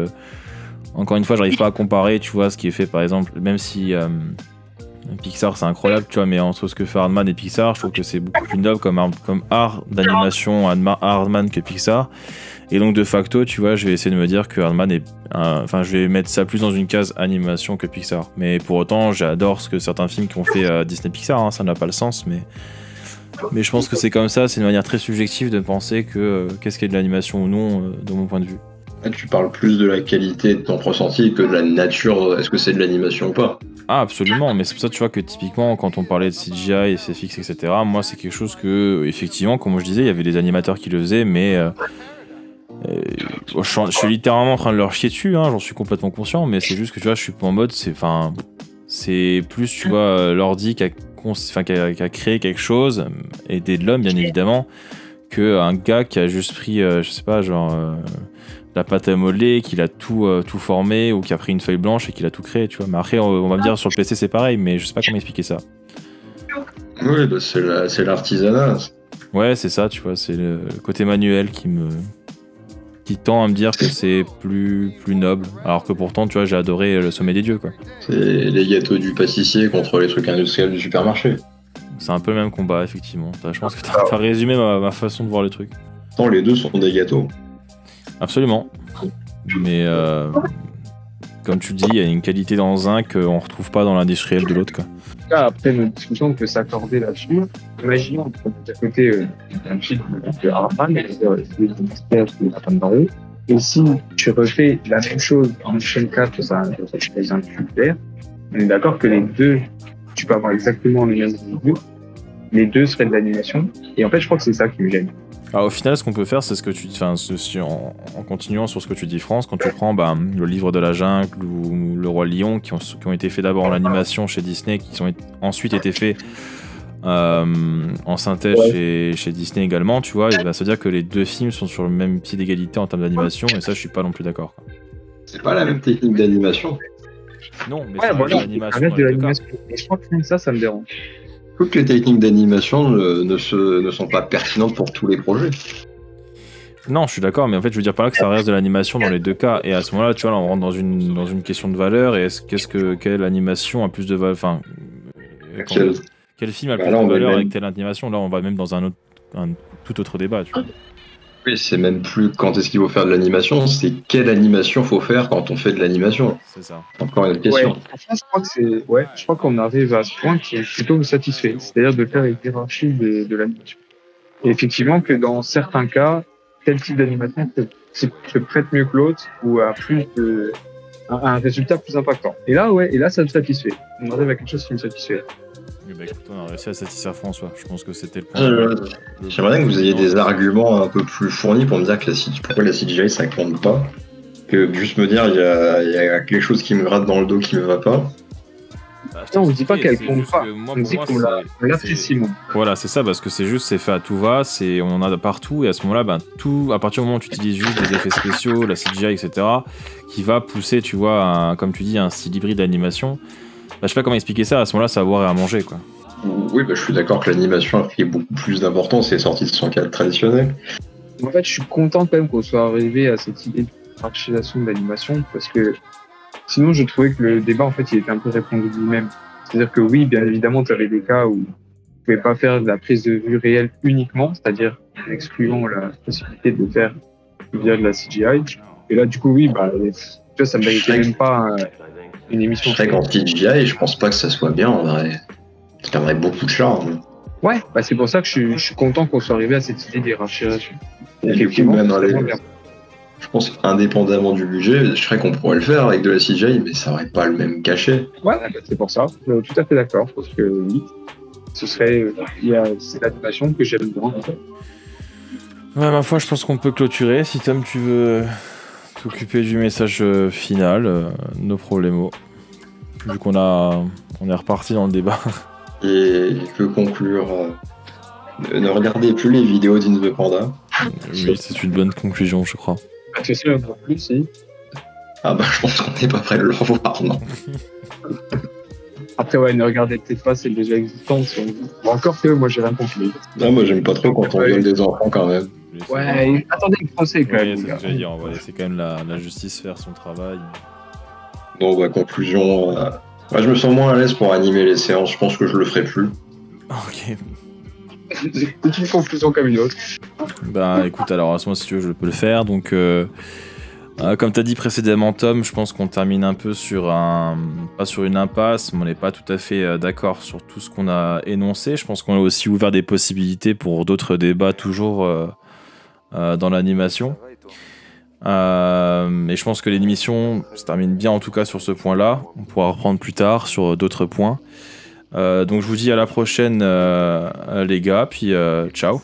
Encore une fois, j'arrive pas à comparer, tu vois, ce qui est fait, par exemple, même si Pixar c'est incroyable, tu vois, mais entre ce que fait Hardman et Pixar, je trouve que c'est beaucoup plus noble comme art d'animation Hardman que Pixar. Et donc de facto, tu vois, je vais essayer de me dire que Hardman je vais mettre ça plus dans une case animation que Pixar. Mais pour autant, j'adore ce que certains films qui ont fait Disney Pixar, hein, ça n'a pas le sens, mais je pense que c'est comme ça, c'est une manière très subjective de penser que qu'est-ce qui est de l'animation ou non, de mon point de vue. Tu parles plus de la qualité de ton ressenti que de la nature, est-ce que c'est de l'animation ou pas? Ah, absolument, mais c'est pour ça, tu vois, que typiquement, quand on parlait de CGI, SFX, etc., moi, c'est quelque chose que, effectivement, comme je disais, il y avait des animateurs qui le faisaient, mais je suis littéralement en train de leur chier dessus, hein, j'en suis complètement conscient, mais c'est juste que, tu vois, je suis pas en mode, c'est plus, tu vois, l'ordi qui a créé quelque chose, aidé de l'homme, bien évidemment, qu'un gars qui a juste pris, je sais pas, genre... la pâte à modeler, qu'il a tout formé, ou qui a pris une feuille blanche et qu'il a tout créé, tu vois. Mais après, on va me dire sur le PC c'est pareil, mais je sais pas comment expliquer ça. Oui, bah c'est l'artisanat. Ouais, c'est ça, tu vois, c'est le côté manuel qui tend à me dire que c'est plus noble, alors que pourtant, tu vois, j'ai adoré le Sommet des Dieux, quoi. C'est les gâteaux du pâtissier contre les trucs industriels du supermarché. C'est un peu le même combat, effectivement. Je pense que t'as résumé ma façon de voir le truc. Tant les deux sont des gâteaux. Absolument. Mais comme tu dis, il y a une qualité dans un qu'on retrouve pas dans l'industriel de l'autre, quoi. Après notre discussion, on peut s'accorder là-dessus. Imaginons d'un côté un film de Hardman, et si tu refais la même chose en chaîne 4 dans un tube, on est d'accord que les deux, tu peux avoir exactement les mêmes vidéos, les deux seraient de l'animation, et en fait je crois que c'est ça qui me gêne. Alors au final, ce qu'on peut faire, c'est ce que tu dis, en continuant sur ce que tu dis, France, quand tu prends le livre de la jungle ou le roi lion, qui ont été faits d'abord en animation chez Disney, qui ont ensuite été faits en synthèse chez Disney également, tu vois, et se dire que les deux films sont sur le même pied d'égalité en termes d'animation, et ça, je suis pas non plus d'accord, quoi. C'est pas la même technique d'animation. Non, mais Ouais, ça reste de voilà, l'animation arrête dans de les deux cas. l'animation. Et je crois que même ça me dérange. Toutes les techniques d'animation ne sont pas pertinentes pour tous les projets. Non, je suis d'accord, mais en fait, je veux dire par là que ça reste de l'animation dans les deux cas. Et à ce moment-là, tu vois, là, on rentre dans une question de valeur. Et quelle animation a plus de valeur, enfin, quel film a Bah plus là, de on va valeur même- avec telle animation? Là, on va même dans un tout autre débat, tu vois. Oui, c'est même plus quand est-ce qu'il faut faire de l'animation, c'est quelle animation faut faire quand on fait de l'animation. C'est ça. Encore une Ouais, question. franchement, je crois qu'on arrive à ce point qui est plutôt satisfait. C'est-à-dire de faire une hiérarchie de l'animation. Et effectivement, que dans certains cas, tel type d'animation se prête mieux que l'autre ou a un résultat plus impactant. Et là, ça me satisfait. On arrive à quelque chose qui me satisfait. Mais bah, écoute, on a réussi à satisfaire François. Je pense que c'était le point. J'aimerais bien que vous ayez des arguments un peu plus fournis pour me dire que pourquoi la CGI ça compte pas. Que juste me dire il y a quelque chose qui me gratte dans le dos qui me va pas. Bah, Non, on ne dit pas qu'elle c'est compte juste pas. que moi, On pour dit moi, qu'on l'apprécie moins. Voilà, c'est ça, parce que c'est fait à tout va, on en a partout, et à ce moment-là, ben, à partir du moment où tu utilises juste des effets spéciaux, la CGI, etc., qui va pousser, tu vois, comme tu dis, un style hybride d'animation, bah, je sais pas comment expliquer ça, à ce moment-là, ça va boire et à manger, quoi. Oui, bah, je suis d'accord que l'animation a pris beaucoup plus d'importance et est sortie de son cadre traditionnel. En fait, je suis content quand même qu'on soit arrivé à cette idée de hiérarchisation de l'animation parce que sinon, je trouvais que le débat, en fait, il était un peu répondu lui-même. C'est-à-dire que oui, bien évidemment, tu avais des cas où tu pouvais pas faire de la prise de vue réelle uniquement, c'est-à-dire en excluant la possibilité de faire via de la CGI. Et là, du coup, oui, bah, tu vois, ça ne méritait même pas une émission. C'est vrai qu'en CGI, je pense pas que ça soit bien en vrai. Ça perdrait beaucoup de charme. Ouais, bah, c'est pour ça que je suis content qu'on soit arrivé à cette idée d'hiérarchisation. Et du coup, même dans c'est les- vraiment bien. Je pense qu'indépendamment du budget, je serais qu'on pourrait le faire avec de la CGI, mais ça aurait pas le même cachet. Ouais, bah, c'est pour ça. Je suis tout à fait d'accord. Parce que oui, c'est l'animation que j'aime bien. En fait. Ouais, ma foi, je pense qu'on peut clôturer. Si Tom, tu veux t'occuper du message final, no problemo. Vu on est reparti dans le débat. Et je peux conclure. Ne regardez plus les vidéos d'In the Panda. Oui, c'est une bonne conclusion, je crois. C'est sûr, non plus, si. Ah bah je pense qu'on n'est pas prêt de le revoir, non. Après, ouais, ne regardez peut-être pas, c'est déjà existant. Bon, encore que moi, j'ai rien compris. Non, moi j'aime pas trop quand on viole des enfants quand même. Ouais, attendez le procès quand Ouais, même. c'est les ce gars. que j'allais dire. On va laisser quand même la justice faire son travail. Donc bah conclusion. Moi je me sens moins à l'aise pour animer les séances, je pense que je le ferai plus. Ok. C'est une conclusion comme une autre. Bah écoute, alors à ce moment, si tu veux, je peux le faire. Donc, comme tu as dit précédemment, Tom, je pense qu'on termine un peu pas sur une impasse, mais on n'est pas tout à fait d'accord sur tout ce qu'on a énoncé. Je pense qu'on a aussi ouvert des possibilités pour d'autres débats toujours dans l'animation. Et je pense que l'émission se termine bien en tout cas sur ce point-là. On pourra reprendre plus tard sur d'autres points. Donc je vous dis à la prochaine les gars, puis ciao.